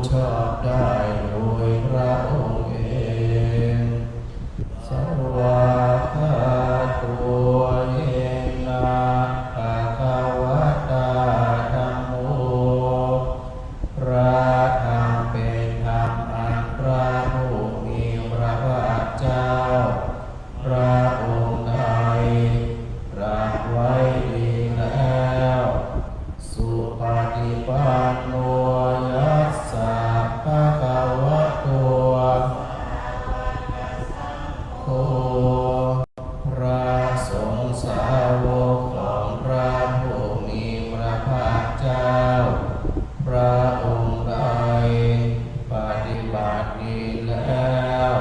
ชอบได้โดยพระองค์เองสวากขาตัวเองนะภะคะวะตาธัมโมพระธรรมเป็นธรรมอันพระผู้มีพระภาคเจ้าพระองค์ใดตรัสไว้ดีแล้วสุปฏิปันโนยัสสะภะคะวะโตโฆพระสงฆ์สาวกของพระผู้มีพระภาคเจ้าพระองค์ใดปฏิบัติดีแล้ว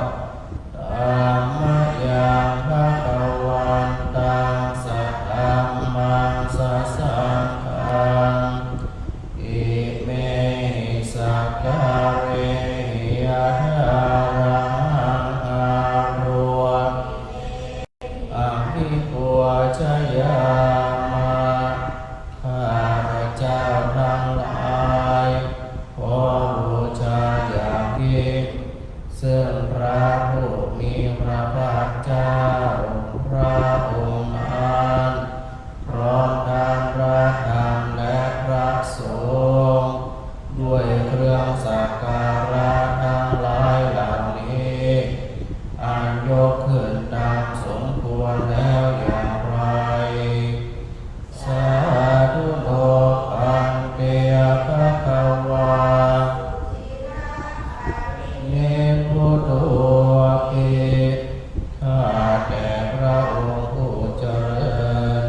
ตามมายังภะคะวันตังสัทธัมมังสัสสังฆังอิเมหิสักการเรหิยะถารังอารุอภิปัวชยามาข้าพเจ้าทั้งหลายขอบูชาอย่างยิ่งซึ่งพระผู้มีพระภาคเจ้าพระองค์นั้นพร้อมทั้งพระธรรมและพระสงฆ์ด้วยเครื่องสักการะทั้งหลายเหล่านี้อันยกขึ้นตามสมควรแล้วอย่างไรสาธุโนอันเตภะคะวาเนพุโตภิข้าแต่พระองค์ผู้เจริญ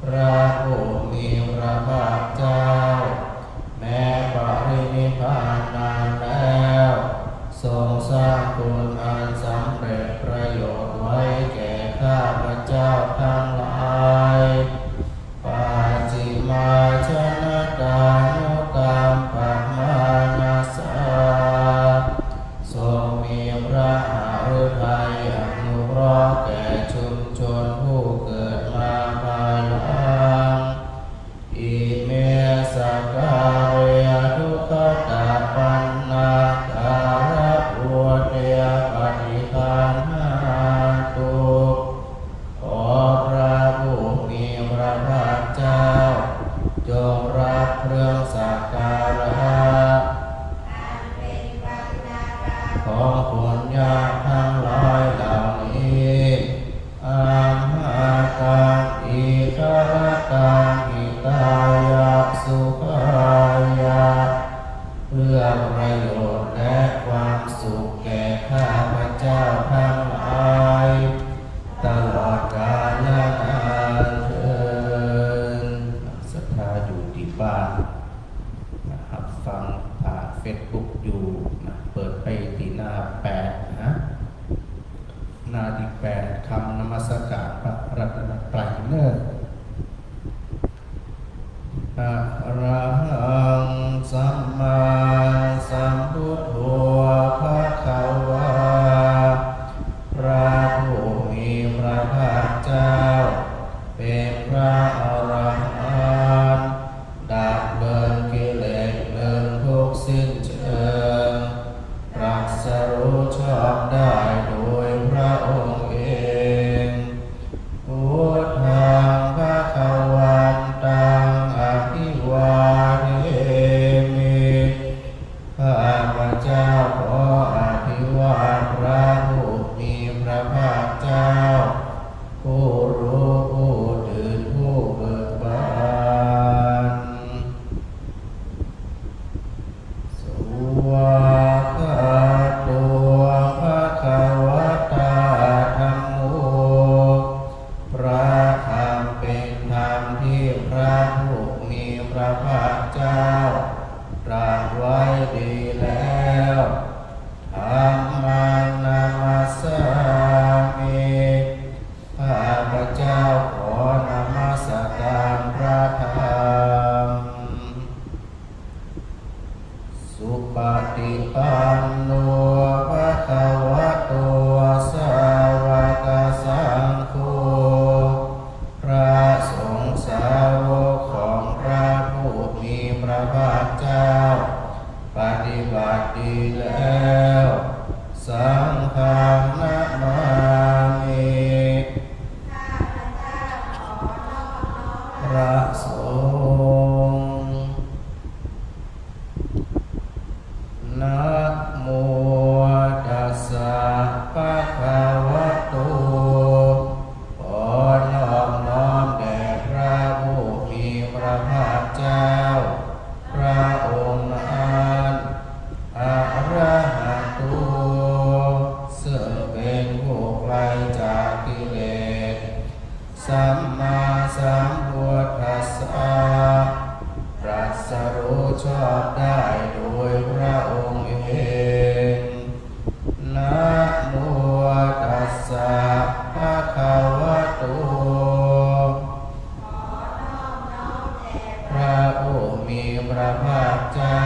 พระผู้มีพระภาคเจ้าแม้ปรินิพพานนานแล้วทรงสร้างคุณอันสำเร็จประโยชน์ไว้แก่ข้าพเจ้าทั้งหลายปาจิมาชนะตานุกรรมปะมานาสาทรงมีพระหฤทัยอนุเคราะห์แก่ชุมชนผู้เกิดมาภายหลังอิเมสักการะทุกขตาปันนาการะอุเทปฏิทานหาตุขอพระผู้มีพระภาคเจ้าจงรับเครื่องสักการะของผลญาติทั้งหลายเหล่านี้อามาตังอิทะระตังอิตายะสุขายะเพื่อประโยชน์และความสุขแก่ข้าพเจ้าทั้งหลายตลอดกาลนานเทอญศรัทธาอยู่ที่บ้านนะครับฟังผ่านเฟซบุ๊กอยู่นะเปิดไปที่หน้า8นะหน้าที่8คำนมัสการพระรัตนตรัยเนิ่นอะระหังสัมมาสัมพุทโธภะคะวาพระผู้มีพระภาคเจ้าเป็นพระอรหันต์ดับเบิกกิเลสเลินทุกข์สิ้นเชิงตรัสรู้ชอบได้โดยพระองค์เองพุทธังภะคะวันตังอภิวาเทมิข้าพเจ้าขออภิวาทพระผู้มีพระภาคเจ้าผู้รู้ผู้ตื่นผู้เบิกบานสวากขาโตภะคะวะตาธัมโมพระธรรมเป็นธรรมที่พระผู้มีพระภาคเจ้าตรัสไว้ดีแล้วธัมมังนามัสสามิข้าพเจ้าขอนมัสการพระธรรมสุปฏิปันโนภะคะวะโตสาวกสังโฆพระสงฆ์สาวกของพระผู้มีพระภาคเจ้าปฏิบั ระสงฆ์นะโมตัสสะภะคะวะโตขอนอบน้อมแด่พระผู้มีพระภาคเจ้าพระองค์นั้นอะระหะโตซึ่งเป็นผู้ไกลจากกิเลสสัมมาสัมพุทธัสสะตรัสรู้ชอบได้โดยพระองค์เองนะโมตัสสะภะคะวะโตพระผู้มีพระภาคเจ้า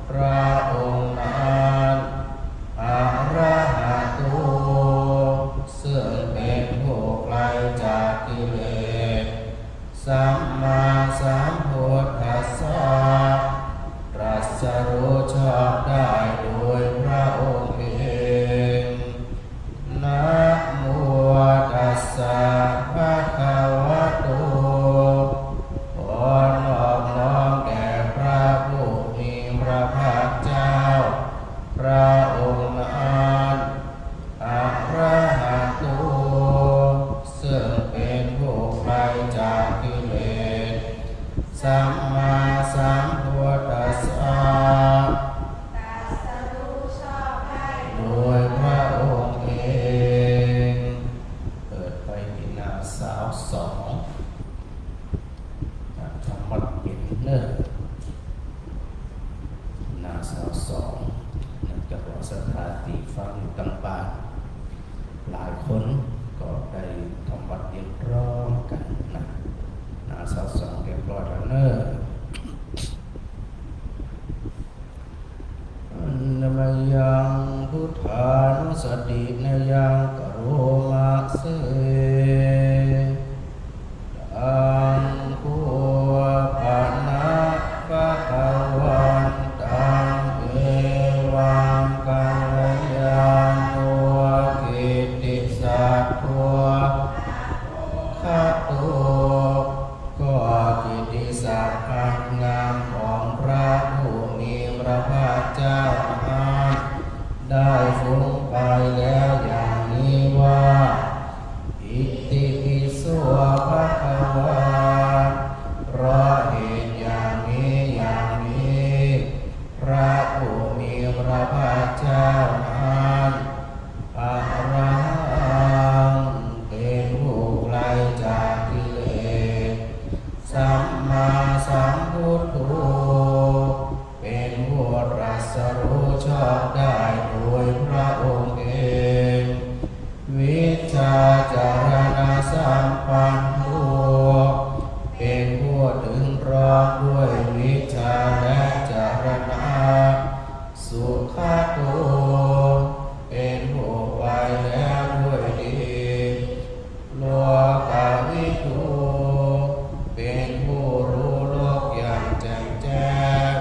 พระองค์นั้นอะระหะโตซึ่งเป็นผู้ไกลจากกิเลสสัมมาสัมพุทธัสสะตรัสรู้ชอบได้โดยพระองค์เองนะโมตัสสะภะคะวะโตขอนอบน้อมแด่พระผู้มีพระภาคเจ้าพระองค์นั้นอะระหะโตซึ่งเป็นผู้ไกลจากกิเลสสัมมาสัมพุทธัสสะโดยพระองค์เองเปิดไปที่หน้า22ธรรมะเห็นเนื้อหน้า22นั่นจะบอกสถานที่ฟังอยู่ต่างบ้านหลายคนก็ได้ทำวัดเรียนร้องกันนะหน้า22เรียบร้อยแล้วเนอะนะมยังพุทธานุสตินะยังกโรมะเสอังคุปะนะภะคะวันตังเอวังกัลยาโนกิตติสัตถะคะโตก็กิตติศักดิ์อันงามของพระผู้มีพระภาคเจ้านั้นได้ฟุ้งไปแล้วอย่างนี้ว่าอิติปิโสภะคะวาเพราะเหตุอย่างนี้อย่างนี้พระผู้มีพระภาคเจ้านั้นอะระหังเป็นผู้ไกลจากกิเลสสัมมาสัมพุทโธเป็นผู้ตรัสรู้ชอบได้โดยพระองค์เองวิชาจารณะสัมปันโนเป็นผู้ถึงพร้อมด้วยวิชาและจารณะสุขโตเป็นผู้ไปแล้วด้วยดีโลกาวิทูเป็นผู้รู้โลกอย่างแจ่มแจ้ง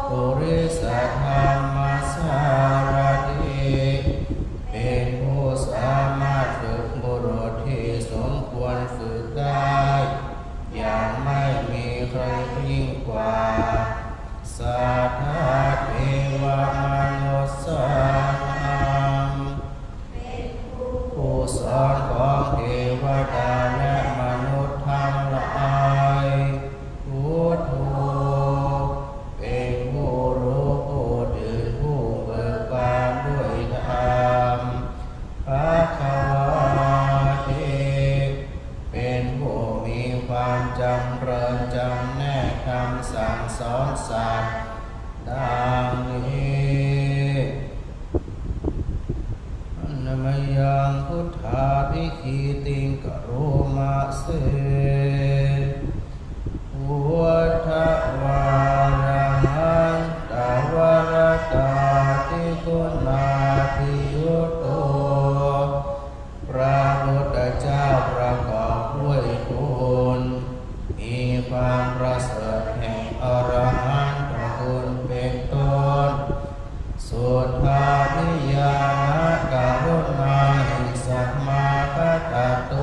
ปุริสธรรมสารถิเป็นผู้สามารถฝึกบุรุษที่สมควรฝึกได้อย่างไม่มีใครยิ่งกว่าสัทธาเทวมนุสสานังผู้สอนของเทวดาและมนุษย์ทั้งหลายพุทโธเป็นผู้รู้ผู้ตื่นผู้เบิกบานด้วยธรรมภะคะวะเตเป็นผู้มีความจำเริญจำแนกคำสั่งสอนสัตว์ดังนี้นะมยังพุทธาภิคีติงกโรมะเสพุทธวารังตาวรตาติคุณาภิยุตโตพระพุทธเจ้าประกอบด้วยคุณมีความประเสริฐแห่งอรหันตคุณเป็นต้นสุทธาภิญาณกรุณาหิสัมมาคตโต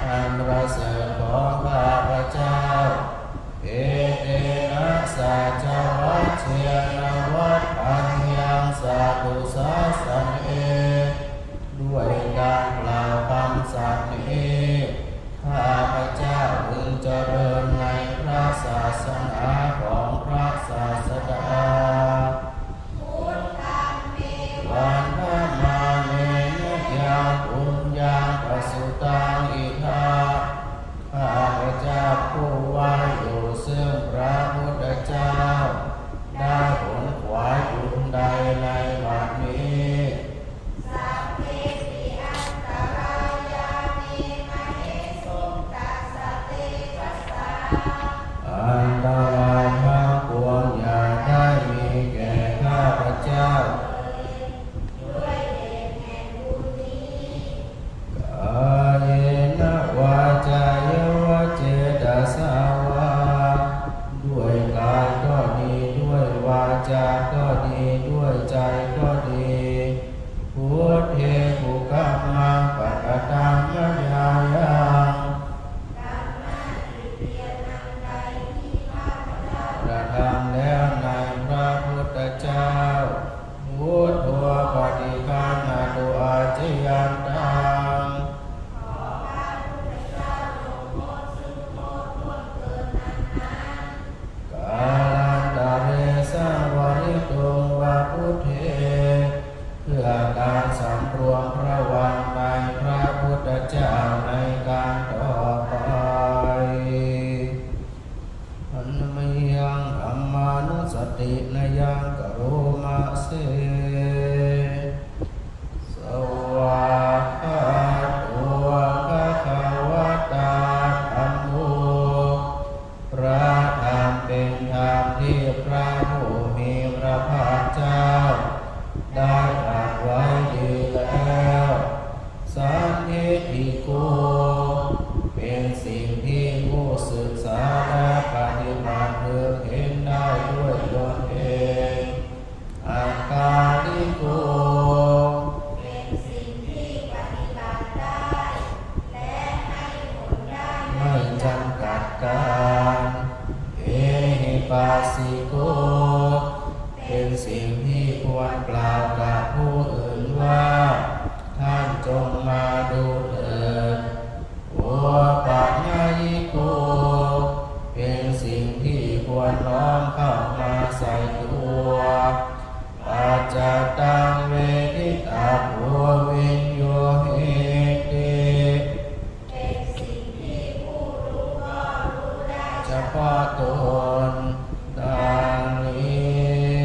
อันประเสริฐของข้าพเจ้าเอเตนะสัจวัชเชนวัฏอันยังสัตตุสัสสะเนด้วยการกล่าวคำสัตย์นี้ข้าพเจ้าพึงเจริญในพระศาสนาของพระศาสดาวันธรรมาเนนุยังปุญญังปสุตังอิทาข้าพเจ้าผู้ว่าอยู่ซึ่งพระพุทธเจ้าได้ผลขวายบุญใดในบัดนี้อันตรายทั้งปวงอย่าได้มีแก่ข้าพเจ้ากายนะวาจายวเจตสาวาด้วยกายก็ดีด้วยวาจาก็ดีด้วยใจก็ดีพุทเทภูกัมมังปะกตังยะยายังกระทำแล้วในพระพุทธเจ้าพุทโธปฏิฆานาตุอาจยันตังกาลันตะเรสาวริตุงวะพุทเทเพื่อการสำรวมพระวังในพระพุทธเจ้าในการต่อไปอันมยังธัมมานุสตินยังกโรมะเสสวากขาตัวภะคะวะตาธัมโมพระธรรมเป็นธรรมที่พระผู้มีพระภาคเจ้าได้ตรัสไว้ดีแล้วสันนิธิโกเป็นสิ่งที่ผู้ศึกษาและปฏิบัติเพื่อเห็นได้ด้วยตนเองอาการลิโกเป็นสิ่งที่ปฏิบัติได้และให้ผลได้ไม่จำกัดการเอหิปัสสิโกเป็นสิ่งที่ควรกล่าวกับผู้อื่นว่าท่านจงมาดูเถิดโอปัญญิโกเป็นสิ่งที่ควรน้อมเข้ามาใส่ตัวปัจจตังเวทิตาโภวิญโยเหติเป็นสิ่งที่ผู้รู้ก็รู้ได้เฉพาะตนดังนี้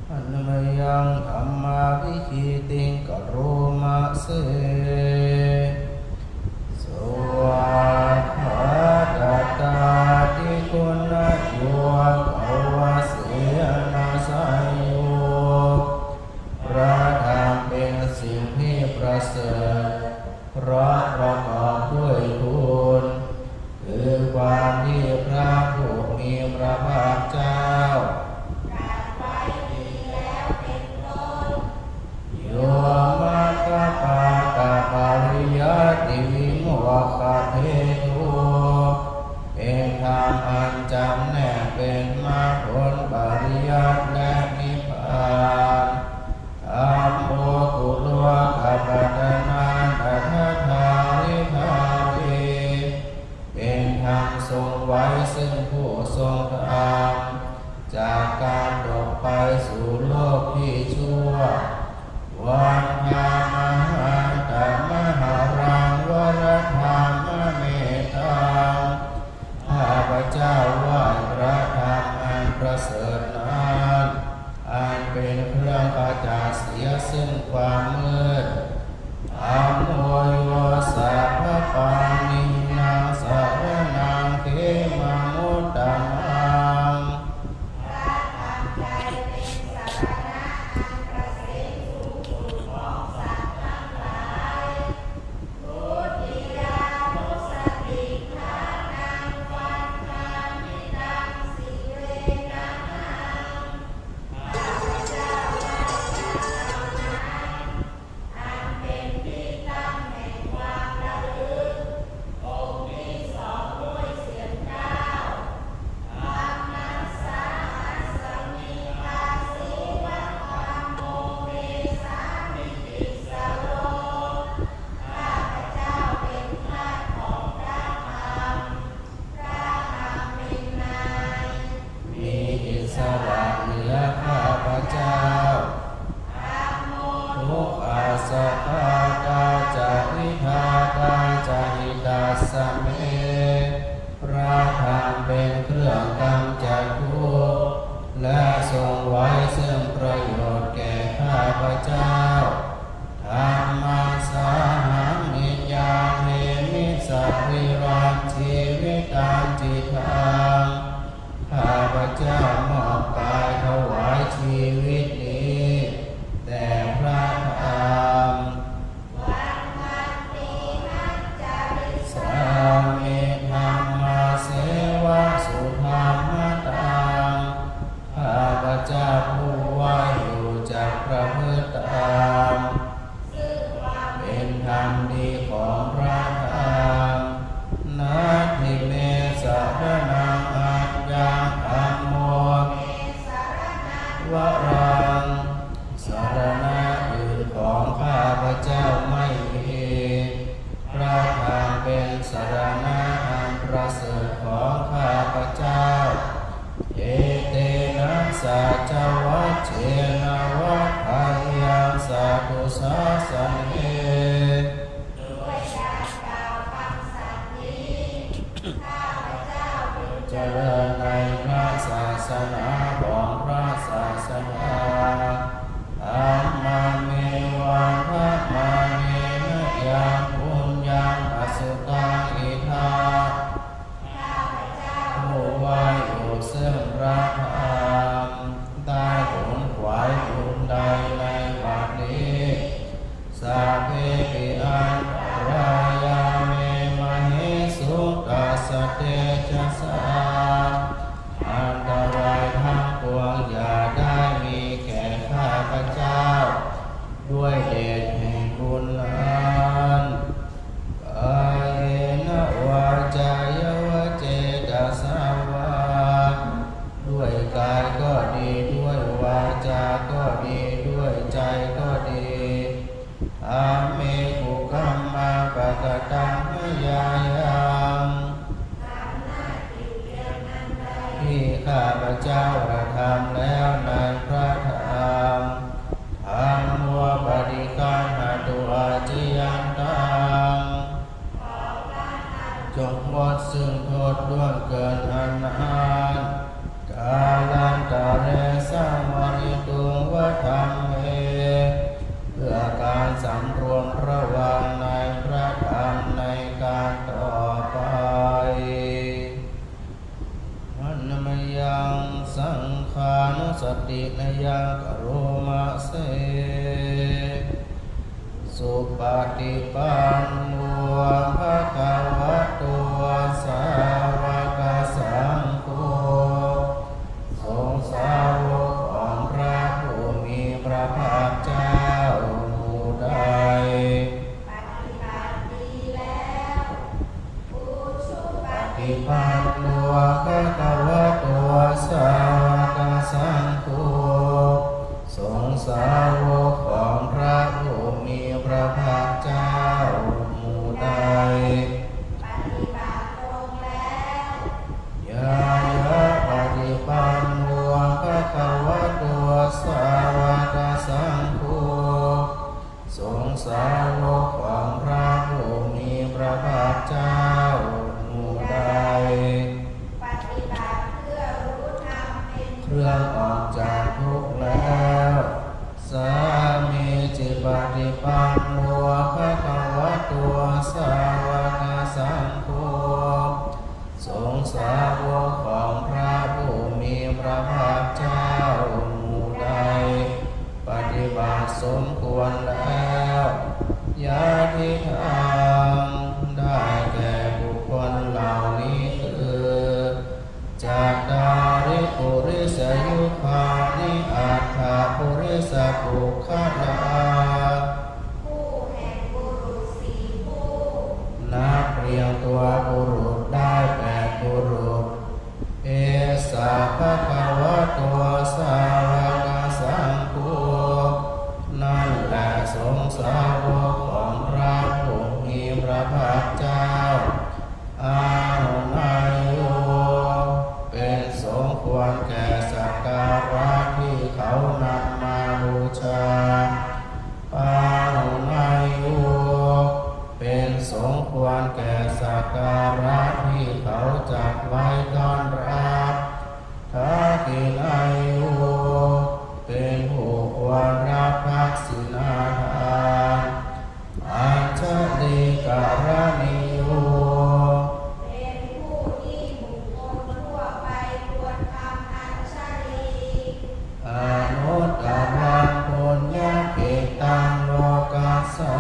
อันมยังธัมมาวิคิติงกโรมะเสสวากขาตาติคุณโยภวเสนาสายโยพระธรรมเป็นสิ่งที่ประเสริฐเพราะประกอบด้วยคุณคือความที่พระผู้มีพระภาคเจ้าโยมัคคะปาตาปาริยติวิโมกขเทโทเป็นธรรมอันจำแนกเป็นมรรคผลปริยัติและนิพพานธัมโมกุโลกัปปตนานัทธาริธาริเป็นธรรมทรงไว้ซึ่งผู้ทรงธรรมจากการตกไปสู่โลกที่ชั่ววันธรรมหันตมหารังวรธรรมเม สสะเมพระธรรมเป็นเครื่องกำจัดทุกข์และทรงไว้ซึ่งประโยชน์แก่ข้าพเจ้าธรรมังสาหังนิยาเมมิสัพพิรังชีวิตังจิตังข้าพเจ้ามอบกายถวายชีวิตนี้แด่พระธรรมสามิธรรมาเสวะสุธรรมตังข้าพเจ้าผู้ว่าอยู่จากประพฤติธรรมเป็นธรรมดีของพระธรรมนัตถิเมสารนังอัจยังธัมโมวรังสารณะอื่นของข้าพเจ้าไม่มีพระธรรมเป็นสารณะอันประเสริฐของข้าพเจ้าเอเตนะสัจวัชเชนะวัฏฐายังสัพพุสาสะเนเจริญในพระศาสนาของพระศาสนาธัมมาเมวังธัมมาเนนะยังปุญญังอสุตังอิทาผู้ไว้อยู่ซึ่งพระธรรมได้ผลขวายบุญใดในบัดนี้สัพเพปิอันตรายาเมมหิสุตัสสะเตชะสาอันตรายทั้งปวงอย่าได้มีแก่ข้าพเจ้าด้วยเดชแห่งบุญนั้นกายเนวาจายวเจตสาวาด้วยกายก็ดีด้วยวาจาก็ดีด้วยใจก็ดีอาเมกุกัมมาปะกตังมยายังที่ข้าพเจ้ากระทำแล้วในพระธรรมธรรมวปฏิคันหตุอาจิยันตังจงหมดซึ่งโทษล่วงเกินอันนานกาลันตะเรสังวริตุงวะธัมเมเพื่อการสำรวมระวังในพระธรรมในการต่อไปมันนมยังสังขานุสตินยังกโรมะเสสุปฏิปันโนภะคะวะโตสาวกสังโฆสงฆ์สาวกของพระผู้มีพระภาคเจ้าผู้ใดปฏิปันโนภะคะวะโตสาวกสังโฆสงฆ์สาวกของพระผู้มีพระภาคเจ้าหมู่ใดยายะปฏิปันโนภะคะวะโตสาวกสังโฆสงฆ์สาวกของพระผู้มีพระภาคเจ้าหมู่ใดเครื่องออกจากทุกข์แล้วสามีจิปฏิปันโนภะคะวะโตสาวกสังโฆสงฆ์สาวกของพระผู้มีพระภาคเจ้าหมู่ใดปฏิบัติสมควรแล้วญาติธรรมได้แก่บุคคลเหล่านี้คือจากดาริปุริสยุคานิอัฏฐปุริสปุคคลานับเรียงตัวบุรุษได้8บุรุษเอสาภะคะวะโตสาวกสังโฆนั่นแหละสงฆ์สาวกของพระผู้มีพระภาคเจ้าอาหุนายโยเป็นสมควรแก่สักการะที่เขานำมาบูชาปาหุนายโยเป็นสม ควรแก่สักการะที่เขาจัดไว้ต้อนรับทักขิณายุเป็นผู้ควรรับทักษิณาทานอัญชลีการณิโยเป็นผู้ที่บุคคลทั่วไปควรทำอัญชลี อนุตตรังปุญญเกตังโลกัสสา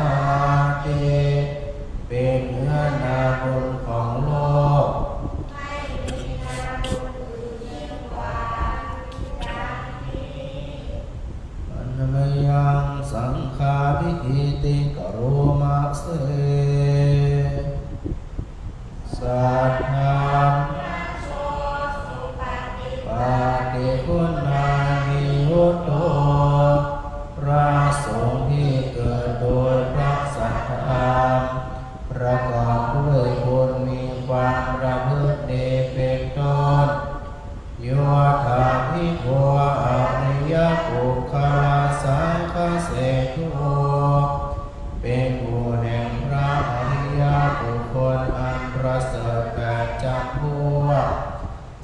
ติเป็นเนื้อนาบุญของโลกไม่มีนาบุญอื่นยิ่งกว่าดังนี้อันมยังสังฆาภิทิติกโรมะเสสัทธาโชสุปฏิปาติคุณานิยุตโตพระสงฆ์ที่เกิดโดยพระสัทธรรมประกอบด้วยบุญมีความประพฤติดีเป็นต้นโยธาภิโภอริยปุคคลสังฆเสตุเป็นผู้แห่งพระอริยบุคคลอันประเสริฐแปดจำพวก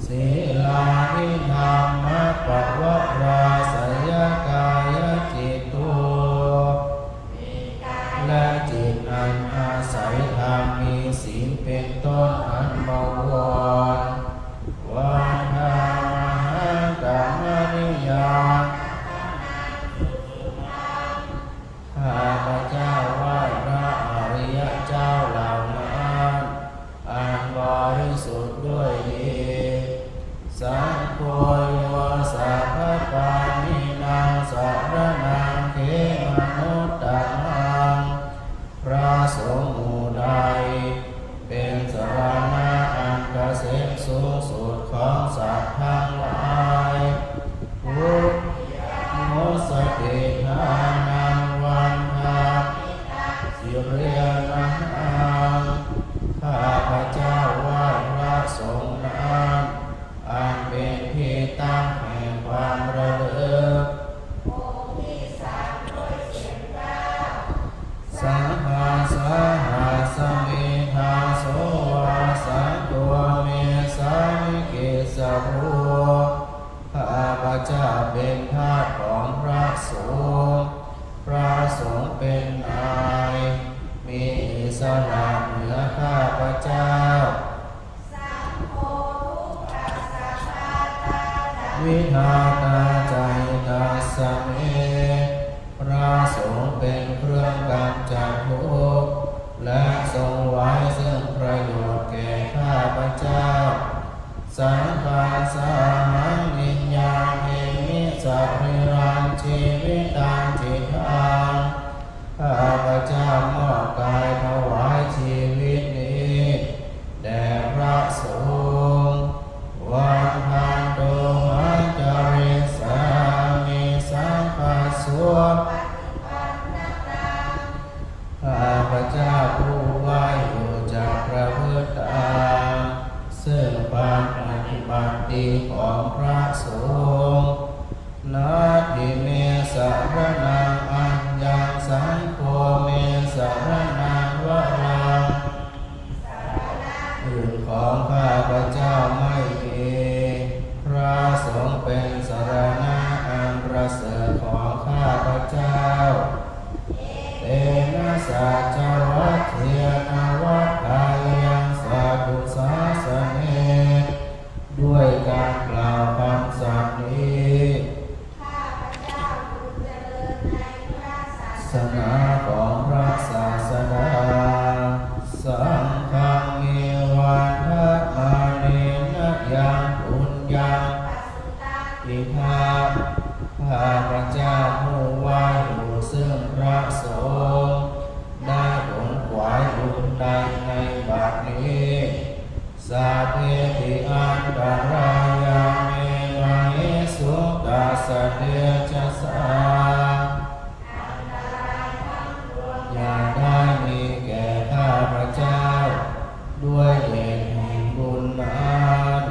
ศีลานิธรรมปวราสยกายจิตตุและจิตอันอาศัยธรรมมีศีลเป็นต้นอันบวรวันธรรมหังกัมมนิยาข้าพเจ้าไหว้พระอริยเจ้าเหล่านั้นอันบริสุทธิ์ด้วยดีสังโฆโยสัพพปานินางสารนังเขมนุตตมังพระสงฆ์หมู่ใดเป็นสรณะอันเกษมสูงสุดของสัตว์ทั้งหลายพุทธโมสติทานังวันทาสิริยนังข้าพเจ้าไหว้พระสงฆ์นั้นอันเป็นที่ตั้งแห่งความระลึกองค์ที่สามด้วยเสียงกล้าสังฆาสหาสมิทาโสวาสังตัวเมสามิกิสะภูข้าพเจ้าเป็นทาสของพระสงฆ์พระสงฆ์เป็นนายมีอิสระเหนือข้าพเจ้าสังโฆทุกขัสสะทาตาวิหาตาใจตาสเมพระสงฆ์เป็นเครื่องกำจัดทุกข์และทรงไว้ซึ่งประโยชน์แก่ข้าพเจ้าสังฆาสาหังวิญญาณเอมิสัพพิรันชีวิตังจิตตังข้าพเจ้ามอบกายถวายชีวิตนี้แด่พระสงฆ์วันทันโตหังจาริสามิสังฆาสวดข้าพเจ้าผู้ไหว้อยู่จากประพฤติตามซึ่งความปฏิบัติดีของพระสงฆ์นาทิเมสารนังอัญญังสังโฆเมสารนังวรังอื่นของข้าพเจ้าไม่มีพระสงฆ์เป็นสรณะอันประเสริฐของข้าพเจ้าเตนะสัจวัตเทียนวัฏฐายังสัตตุสาสเนด้วยการกล่าวคำสัตย์นี้ข้าพเจ้าบุญเจริญในพระศาสนานาของพระศาสดาสังฆังเมวันทะมาเนนะยังปุญญังอิทาข้าพเจ้าผู้ไหว้อยู่ซึ่งพระสงฆ์ได้ผลขวายบุญใดในบัดนี้สัพเพติอันตรายาเมวะเอสุตัสสะเดชะสาอย่าได้มีแก่ข้าพเจ้าด้วยเหตุแห่งบุญนั้น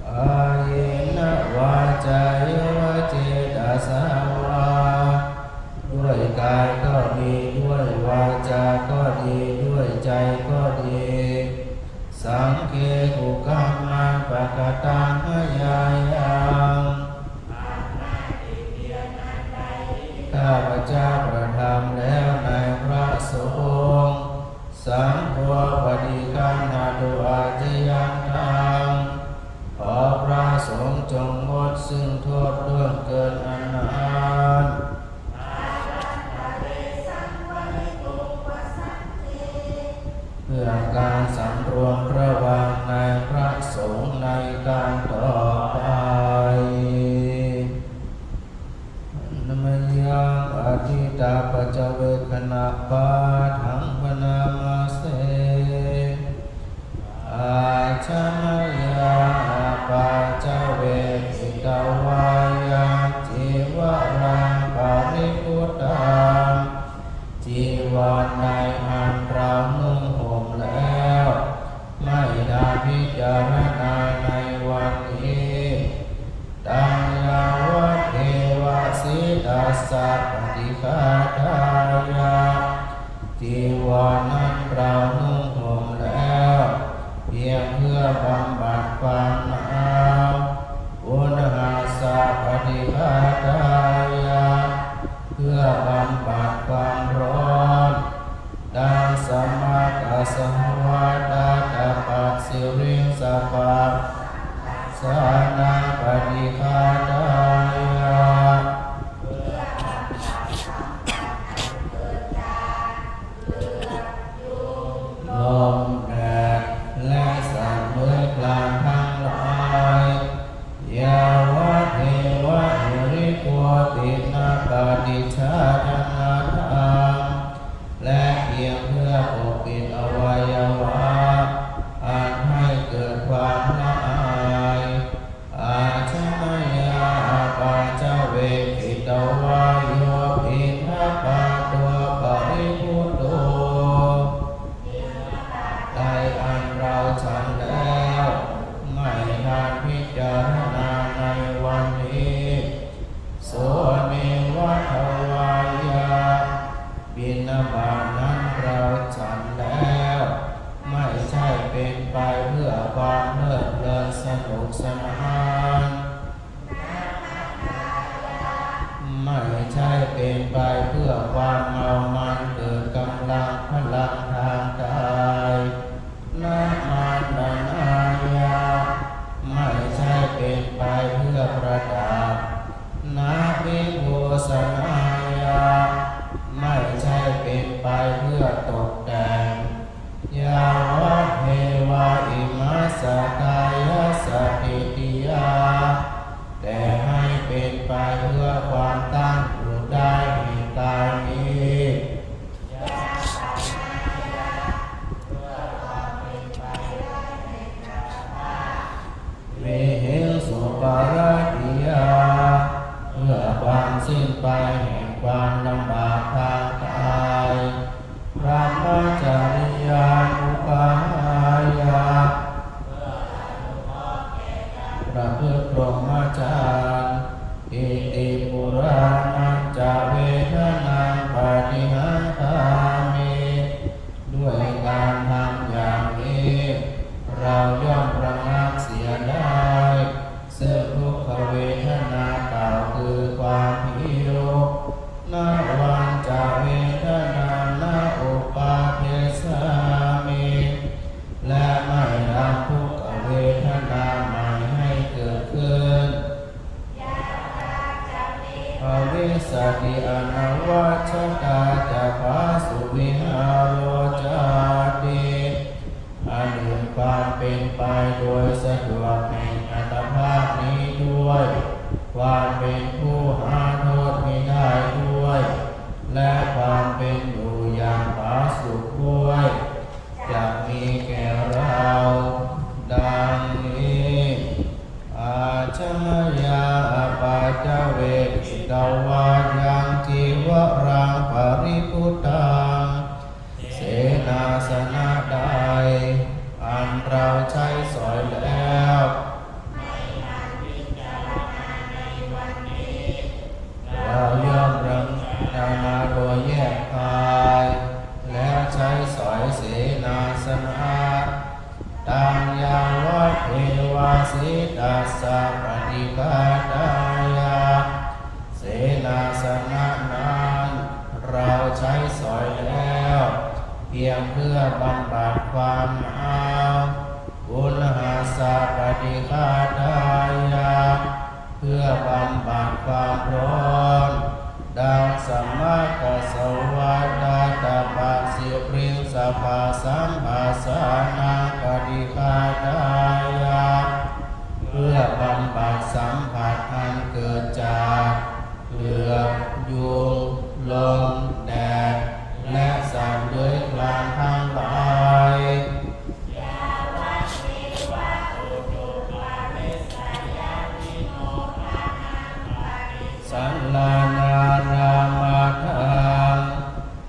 อาเยนะวาจายวเจตสาวาด้วยกายก็ดีด้วยวาจาก็ดีด้วยใจ ก็ดีสังเกตุกัมมังปะกตังหยายังข้าพเจ้าประทำแล้วในพระสงฆ์สังฆปฏิคันหาตุอาจยังตังขอพระสงฆ์จงงดซึ่งโทษล่วงเกินอนันต์เพื่อการสำรวมระวังในพระสงฆ์ในการต่อไปนมยังอธิตาปัจจเวคณะปาทังพนามาเสอาชายาปัจจเวกิตาวายาจิวรังปาริพุตตังจีวรในอันเรานุ่งห่มแล้วไม่ได้พิจารณาในวันนี้ดังยาวะเทวสิตัสสะปฏิฆาทายาจีวรนั้นเรานุ่งห่มแล้วเพียงเพื่อบำบัดความหนาวอุณหสะปฏิฆาทายาเพื่อบำบัดความร้อนดังสมากัสสวาตาตาปัสสิริงสปะสานังปฏิฆาทายาลมแดดและสัตว์เลื้อยคลานทั้งหลายยาวะเทวะหิริโกตินาปฏิชาธนาธังและเพียงเพื่อปกปิดอวัยวะอาจให้เกิดความละอายอาชมยาปัจจเวกิตวายโยปิทัปปะตัวปริพุตโตได้อันเราฉันแล้วไม่นานพิจารณาในวันนี้โสเนวัฏวายาบิณฑบาตนั้นเราฉันแล้วไม่ใช่เป็นไปเพื่อความเพลิดเพลินสนุกสนานไม่ใช่เป็นไปเพื่อความเมามันเกิดกำลังพลังทางกายนามานานาญาไม่ใช่เป็นไปเพื่อประดับนาภิโภสนาญาไม่ใช่เป็นไปเพื่อตกแต่งยาวะเทวะอิมัสสกายสติติยาแต่ให้เป็นไปเพื่อความตั้งอยู่ได้ในกายนี้เวหิสุปาราติยาเพื่อความสิ้นไปแห่งความลำบากทางกายพระมจริยานุปายาประพฤติพรหมจรรย์อิติปุรานังจาเวทนาปฏิหันธามิด้วยการทำอย่างนี้เราย่อมระงับเสียได้ซึ่งทุกขเวทนาเก่าคือความหิวนาวันจาเวทนานาอุปาเทสามิและไม่ทำทุกขเวทนาใหม่ให้เกิดขึ้นภวิสติอนาวัชตาจะพาสุวิหารโรจาติอันอื่นความเป็นไปโดยสะดวกแห่งอัตภาพนี้ด้วยความเป็นผู้หาโทษไม่ได้ด้วยและความเป็นอยู่อย่างผาสุกด้วยจะมีแก่เราดังนี้อาชมยาปัจจเวกิตวายังจีวรังปริพุตตังเสนาสนะใดอันเราใช้สอยแล้ว สนะตังยังวัดเทวาสิตัสสะปฏิฆาตายาเสนาสนะนั้นเราใช้สอยแล้วเพียงเพื่อบำบัดความหนาวอุณหาสะปฏิฆาตายาเพื่อบำบัดความร้อนดังสัมมากัสสวะตาตาปะสิปริงสภาสัมภาสานาปฏิฆาตายาเพื่อบำบัดสัมผัสอันเกิดจากเหลือบยุงลมแดดและสัตว์เลื้อยคลานทั้งหลายสัลลานารามาทัง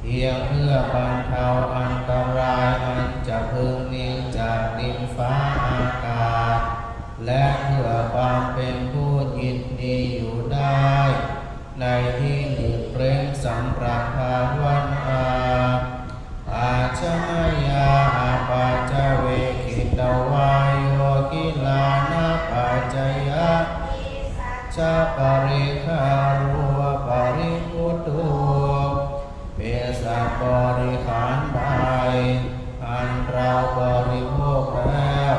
เพียงเพื่อบรรเทาอันตรายอันจะพึงมีจากดินฟ้าอากาศและเพื่อความเป็นผู้ยินดีอยู่ได้ในที่หลีกเร้นสำหรับภาวันอาชมยาอาปาจเวคิตวายโยกิลานาปัจจยะชาปริคารุปริพุตโตเปสัพบริขารใดอันเราบริโภคแล้ว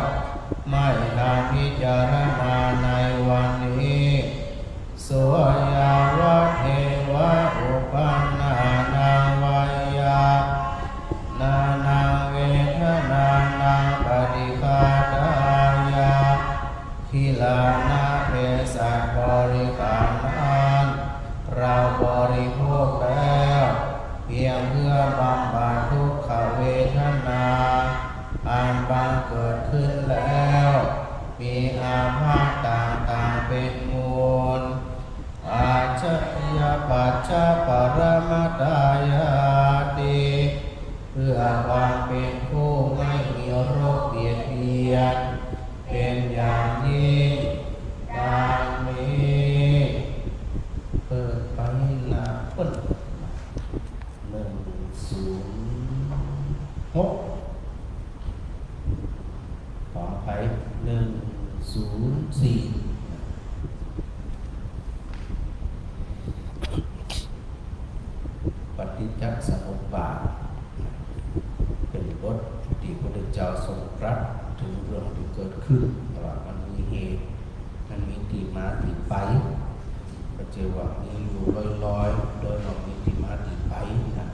ไม่ทานพิจารณาในวันนี้สวยาวะเทวะอุปันนานาวยานานาเวทนานาปฏิฆาตายาคิลานาเภสัชบริขารนั้นเราบริโภคแล้วเพียงเพื่อบำบัดทุกขเวทนาอันบังเกิดขึ้นแล้วมีอาพาธต่างๆเป็นมูลอาชญาปัจจปรมัตถายาติเพื่อความเป็นผู้ไม่มีโรคเบียดเบียนเป็นอย่างยิ่งดังนี้เปิดไปนะเปิด106ขอไป104ปฏิจจสมุปบาทเป็นบทที่พระพุทธเจ้าทรงตรัสถึงเรื่องที่เกิดขึ้นว่ามันมีเหตุมันมีที่มาที่ไปก็เจอว่ามีอยู่ลอยๆโดยเรามีที่มาที่ไปนะ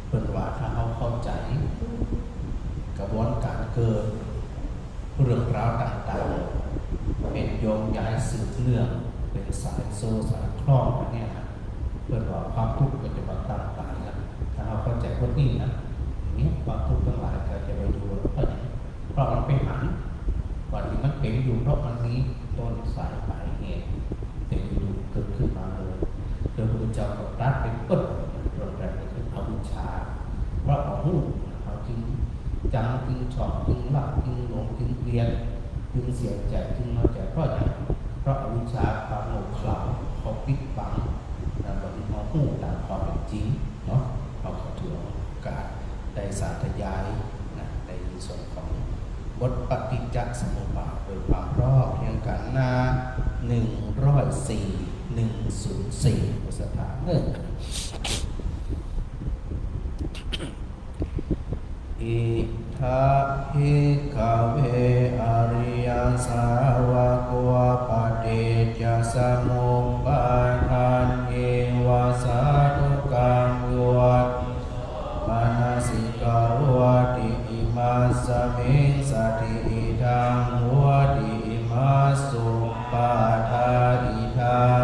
เป็นว่าถ้าเขาเข้าใจกระบวนการเกิดเรื่องราวต่างๆเป็นโยงย้ายสืบเรื่องเป็นสายโซ่สายคล้องเนี่ยนะเพื่อว่าความทุกข์ก็จะมาตั้งตายนะถ้าเราเข้าใจพวกนี้นะนี้ความทุกข์ทั้งหลายก็จะไปดูเพราะมันเป็นหันวันนี้มันเป็นอยู่เพราะมันนี้ต้นสายปลายเหตุเป็นอยู่เกิดขึ้นมาเลยโดยพระเจ้าก็ตรัสเป็นต้นเรื่องแรกคืออวิชชาเพราะเอาหูเขาจึงจังจึงชอบจึงรักจึงหลงจึงเกลียดจึงเสียใจจึงน้อยใจเพราะอะไรเพราะอวิชชาความโง่เขลาเขาปิดบังแล้วบางทีเขาหูตามความเป็นจริงเนาะเขาถือโอกาสได้สาธยายในส่วนของบทปฏิจจสมุปบาทโดยความรอบเรียงกันหน้า104สถานหนึ่งอิทาหิกาเวอริยสาวกวะปฏิจจสมุปบาทานเอวะสาธุกังยวะมนสิกาวะติอิมัสสมิงสติอิทังหัวติอิมัสสุปาทาอิทัง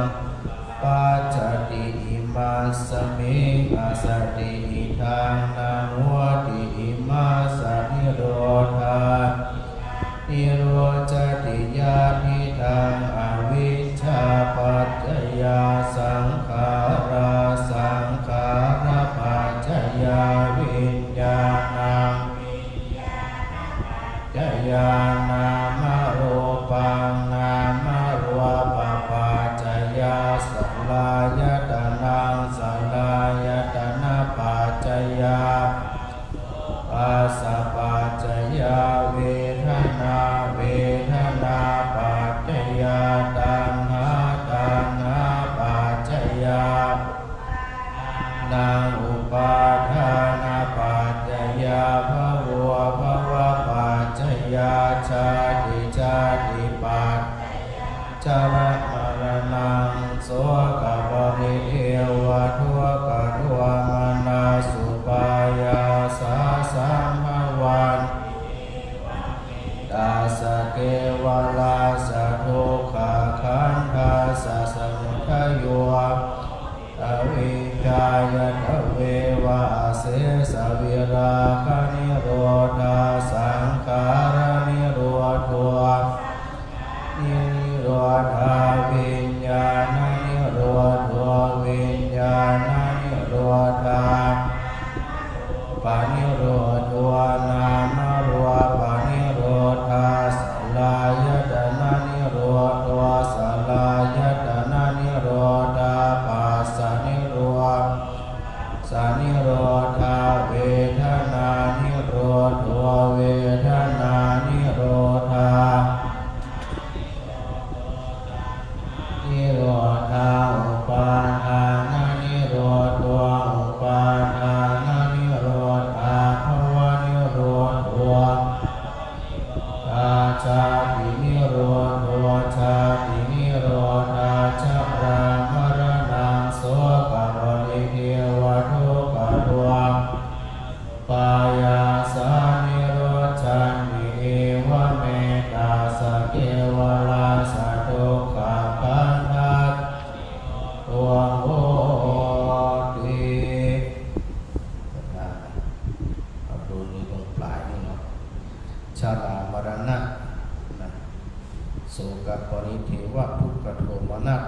ปัจจติอิมัสสมิงอาสติอิทังนาหัวติอิมัสสนิโรธานิโรจติยาภิทังอวิชชาปัจจยาสังขาราสังขาราปัจจยาวิญญาณังจยานามโรปังนามรูปปัจจยาสัลลายตนังสัลลายตนะปัจจยาปัสสะปัจจ เกวลาสะทุกขาขันธาสะสมุทัยโยอวิชชายตเววะเสสวิราคะนิโรธาสังขารนิโรธนิโรธาวิญญาณนิโรธวิญญาณนิโรธาปานิโรธนามโรปานิโรธาสลายตนะนิโรธสลายตนะนิโรธาปัสสนิโรธสนิโรธาเวทนานิโรธเวทนานิโรธานิโรธาอุปาทานนิโรธอุปาทานนิโรธาภวนิโรธอาชาตินิโรธชาตินิโรธาชรามรณะโสกปริเทวทุกขโทปายาสานิโรชันติเอวเมตาสเกวลาสะทุกขาขันธาตัวโหติเอาดูนี่ตรงปลายนี่เนาะชรามรณะโสกปริเทวทุกขโทมนัส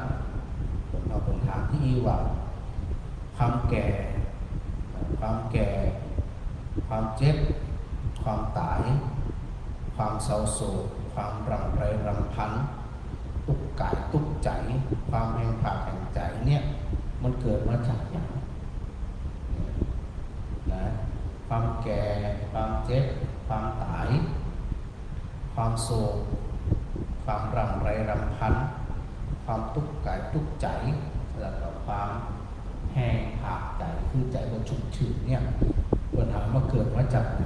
ผมเอาตรงทางที่อีว่าความแก่ความเจ็บความตายความเศร้าโศกความรำไรรำพันทุกข์กายทุกข์ใจความแห่งภาคแห่งใจเนี่ยมันเกิดมาจากอย่างนะความแก่ความเจ็บความตายความโศกความรำไรรำพันความทุกข์กายทุกข์ใจแล้วก็ความแห้งผากใจคือใจมันชุ่มชื้นเนี่ยปัญหามาเกิดมาจากไหน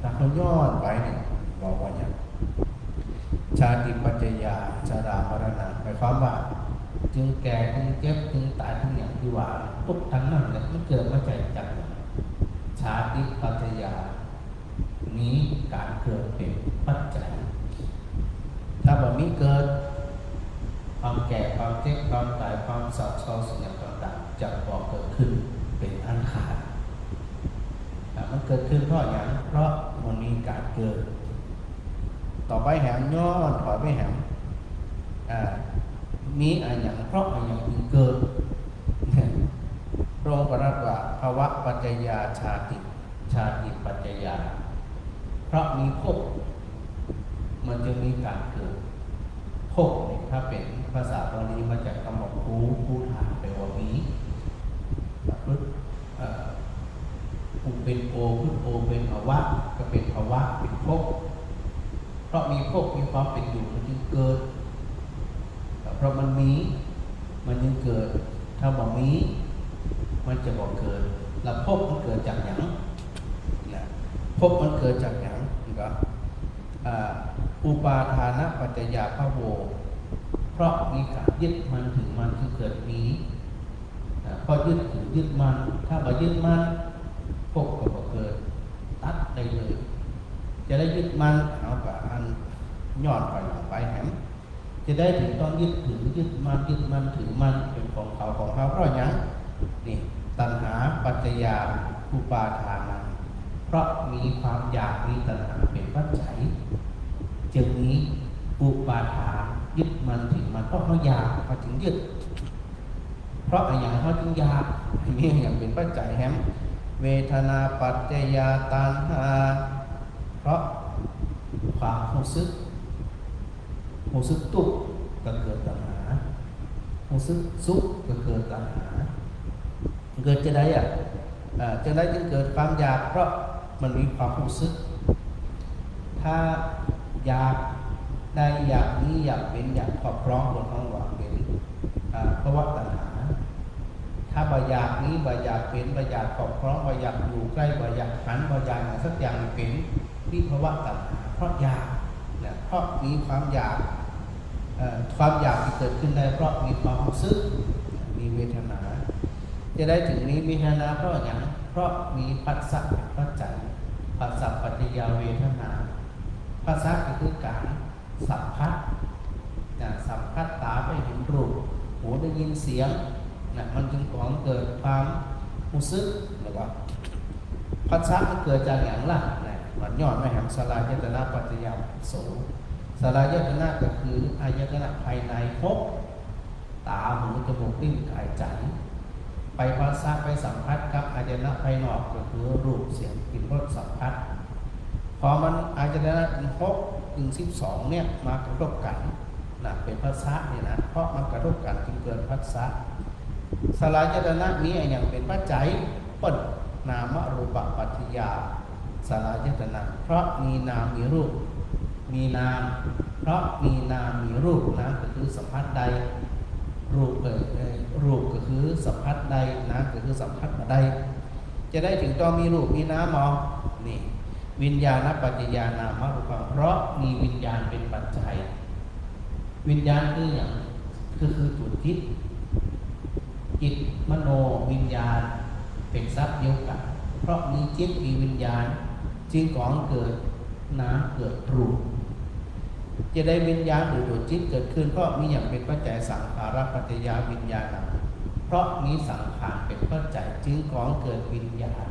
ถ้าเขาย้อนไปเนี่ยบอกว่าอย่างชาติปัจจยาชรามรณะหมายความว่าจึงแก่จึงเจ็บจึงตายทั้งอย่างที่ว่าทุกทั้งนั้นเนี่ยมันเกิดมาจากชาติปัจจยานี้การเกิดเป็นปัจจัยถ้าแบบนี้เกิดความแก่ความเจ็บความตายความเศร้าโศกสิ่งต่างๆจะบอกเกิดขึ้นเป็นอันขาดมันเกิดขึ้นเพราะอย่างเพราะมันมีการเกิดต่อไปแหมย้อนถอยไปแหมมีอะไรอย่างเพราะอะไรอย่างจึงเกิดพระองค์ตรัสว่าภวะปัจจยาชาติปัจจยาเพราะมีภพมันจะมีการเกิดภพเนี่ยถ้าเป็นภาษาบาลีมาจากคำว่าภูฐานแปลว่ามีอุเป็นโอขึ้นโอเป็นภวะก็เป็นภวะเป็นภพเพราะมีภพมีความเป็นอยู่มันจึงเกิดเพราะมันมีมันยังเกิดถ้าบอกมีมันจะบอกเกิดแล้วภพมันเกิดจากหยังภพมันเกิดจากหยังก็อุปาทานปัจจยาภโวเพราะมีการยึดมันถึงมันจึงเกิดมีพอยึดถึงยึดมันถ้าบ่ยึดมันภพก็บ่เกิดตัดได้เลยจะได้ยึดมันเอากับอันย้อนไปแหมจะได้ถึงตอนยึดถือยึดมันถือมันเป็นของเขาเพราะหยังนี่ตัณหาปัจจยาอุปาทานังเพราะมีความอยากมีตัณหาเป็นปัจจัยจึงนี้อุปาทานยึดมันถือมันเพราะเขาอยากเขาถึงยึดเพราะอะไรอย่างเขาจึงอยากมีอย่างเป็นปัจจัยแฮมเวทนาปัจจยาตัณหาเพราะความรู้สึกทุกข์ก็เกิดตัณหารู้สึกสุขก็เกิดตัณหาเกิดจะได้จะได้จึงเกิดความอยากเพราะมันมีความรู้สึกถ้าอยากได้อยากนี้อยากเป็นอยากครอบครองบนห้องหวังเป็นเพราะว่าตัณหาถ้าบ่อยากนี้บ่อยากเป็นบ่อยากครอบครองบ่อยากอยู่ใกล้บ่อยากหันบ่อยากอะไรสักอย่างเป็นนี่เพราะว่าตัณหาเพราะอยากเพราะมีความอยากที่เกิดขึ้นได้เพราะมีความรู้สึกมีเวทนาจะได้ถึงนี้เวทนาเพราะอย่างเพราะมีผัสสะเป็นปัจจัยผัสสะปัจจยาเวทนา ภาษาก็คือการสัมผัสสัมผัสตาไปเห็นรูปหูได้ยินเสียงมันจึงก่อเกิดความรู้สึกนะครับภาษามันเกิดจากอย่างไรมันย้อนไม่แห่งสลายตนะปัจจยโสสลายตนะก็คืออายตนะภายในหกตาหูจมูกลิ้นกายใจไปภาษาไปสัมผัสกับอายตนะภายนอกก็คือรูปเสียงกลิ่นรสสัมผัสพอมันอายตนะ6 ถึง 12เนี่ยมากระทบกันเป็นภาษาเนี่ยนะเพราะมันกระทบกันจึงเกิดภาษาสลายตนะนี้อย่างเป็นปัจจัยต้นนามรูปปัจจยาสลายตนะเพราะมีนามมีรูปมีนามเพราะมีนามมีรูปนะก็คือสัมผัสใดรูปรูปก็คือสัมผัสใดนะก็คือสัมผัสใดจะได้ถึงต้องมีรูปมีนามมองนี่วิญญาณปัจจยานามรูปเพราะมีวิญญาณเป็นปัจจัยวิญญาณคืออย่างคือตัวจิตมโนวิญญาณเป็นทรัพย์เดียวกันเพราะมีจิตมีวิญญาณจึงก่อเกิดน้ำเกิดรูปจะได้วิญญาณหรือตัวจิตเกิดขึ้นเพราะมีอย่างเป็นปัจจัยสังขารปัจจยาวิญญาณเพราะมีสังขารเป็นปัจจัยจึงก่อเกิดวิญญาณ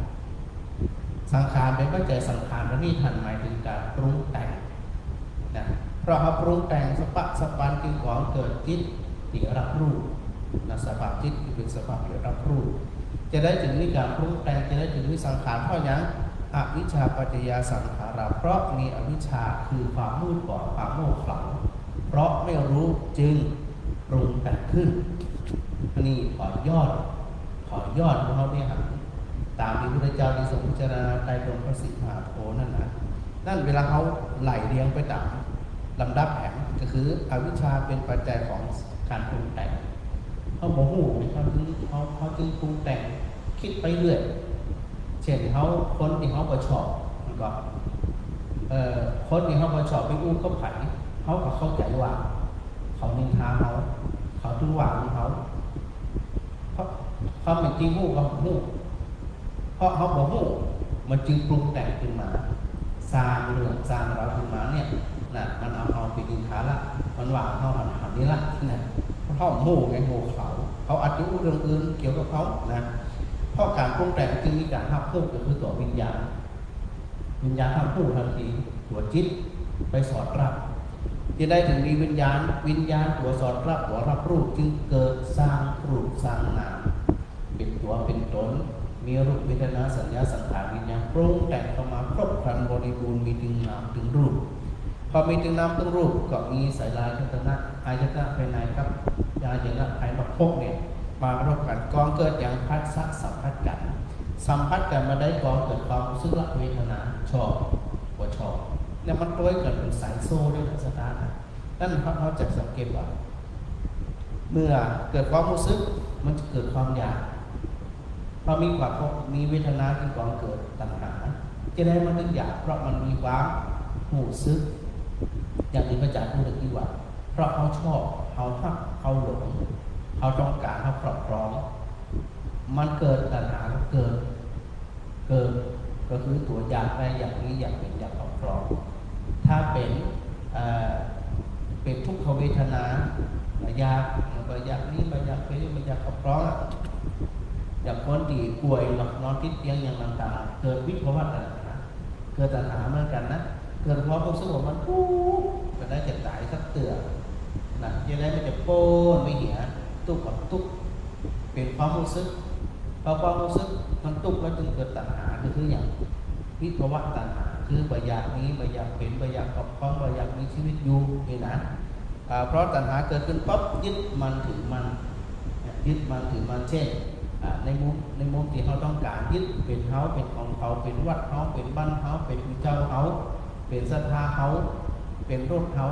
สังขารเป็นปัจจัยสังขารนี่ทันหมายถึงการปรุงแต่งนะเพราะเขาปรุงแต่งสปันจึงก่อเกิดจิตที่รับรู้สภาพจิตคือเป็นสภาพที่รับรู้จะได้ถึงวิการปรุงแต่งจะได้ถึงวิสังขารเพราะอย่างอวิชชาปัจจยาสังขาราเพราะมีอวิชชาคือความมืดบอดความโง่เขลาเพราะไม่รู้จึงปรุงแต่งขึ้นนี่ขอยอดของเขาเนี่ยครับตามที่พระพุทธเจ้าได้ทรงพิจารณาในตรงพระสิทธาโธนั่นนะนั่นเวลาเขาไหลเรียงไปตามลำดับแห่งก็คืออวิชชาเป็นปัจจัยของการปรุงแต่งเขาบอกหูเขาจึงปรุงแต่งคิดไปเรื่อยเช่นเขาคนที่เขาประชอบก็คนที่เขาประชอบไปอู้เขาไผ่เขาก็เข้าใจว่าเขานินทาเขาถึงหวังเขาเป็นจริงหูเขาหูเพราะเขาบอกหูมันจึงปรุงแต่งขึ้นมาสร้างเรื่องสร้างเราขึ้นมาเนี่ยมันเอาไปนินทาละมันหวังเขาหันนี้ละนะเพราะโง่ไงโง่เขาอาจจะอู้เรื่องอื่นเกี่ยวกับเขานะเพราะการปรุงแต่งจึงมีการหักพูดก็คือตัววิญญาณหักพูดทันทีตัวจิตไปสอดรับจะได้ถึงมีวิญญาณตัวสอดรับตัวรับรูปจึงเกิดสร้างรูปสร้างนามเป็นตัวเป็นตนมีรูปเวทนาสัญญาสังขารวิญญาณปรุงแต่งเข้ามาครบครันบริบูรณ์มีถึงนามถึงรูปพอมีถึงนามถึงรูปก็มีสายลายตนะอายตนะภายในครับอายตนะภายนอกพกเนี่ยมารบกันกองเกิดอย่างพัสสะสัมผัสกันมาได้กองเกิดความรู้สึกละเวทนาชอบว่าชอบเนี่ยมันโดยเกิดเป็นสายโซ่ด้วยสถานะนั่นเขาจะสังเกตว่าเมื่อเกิดความรู้สึกมันจะเกิดความอยากพอมีเวทนาที่กองเกิดตัณหาจะได้มันนึกอยากเพราะมันมีความหูซึกอย่างที่พระอาจารย์พูดเมื่อกี้ว่าเพราะเขาชอบเขาหักเขาหลงเขาต้องการเขาครอบครองมันเกิดตัณหาเกิดก็คือตัวอยากได้อย่างนี้อยากเป็นอยากครอบครองถ้าเป็นทุกขเวทนาอยากนี้อยากเป็นอยากครอบครองอย่างคนที่ป่วยนอนติดเตียงอย่างต่างๆเกิดวิภวตัณหาเกิดตัณหาเหมือนกันนะเกิดความรู้สึกว่ามันปุ๊บก็ได้จะตายสักเตือนะจะได้ไม่จะโป้นไม่เหี้ยตุกกับตุกเป็นความรู้สึกพอความรู้สึกมันตุกแล้วจึงเกิดตัณหาคืออย่างวิภวตัณหาคือบ่อยากนี้บ่อยากเป็นบ่อยากครอบครองบ่อยากมีชีวิตอยู่นี่นะเพราะตัณหาเกิดขึ้นปั๊บยึดมันถือมันเช่นในมุมที่เขาต้องการยึดเป็นเขาเป็นของเขาเป็นวัดเขาเป็นบ้านเขาเป็นเจ้าเขาเป็นศรัทธาเขาเป็นรถเขา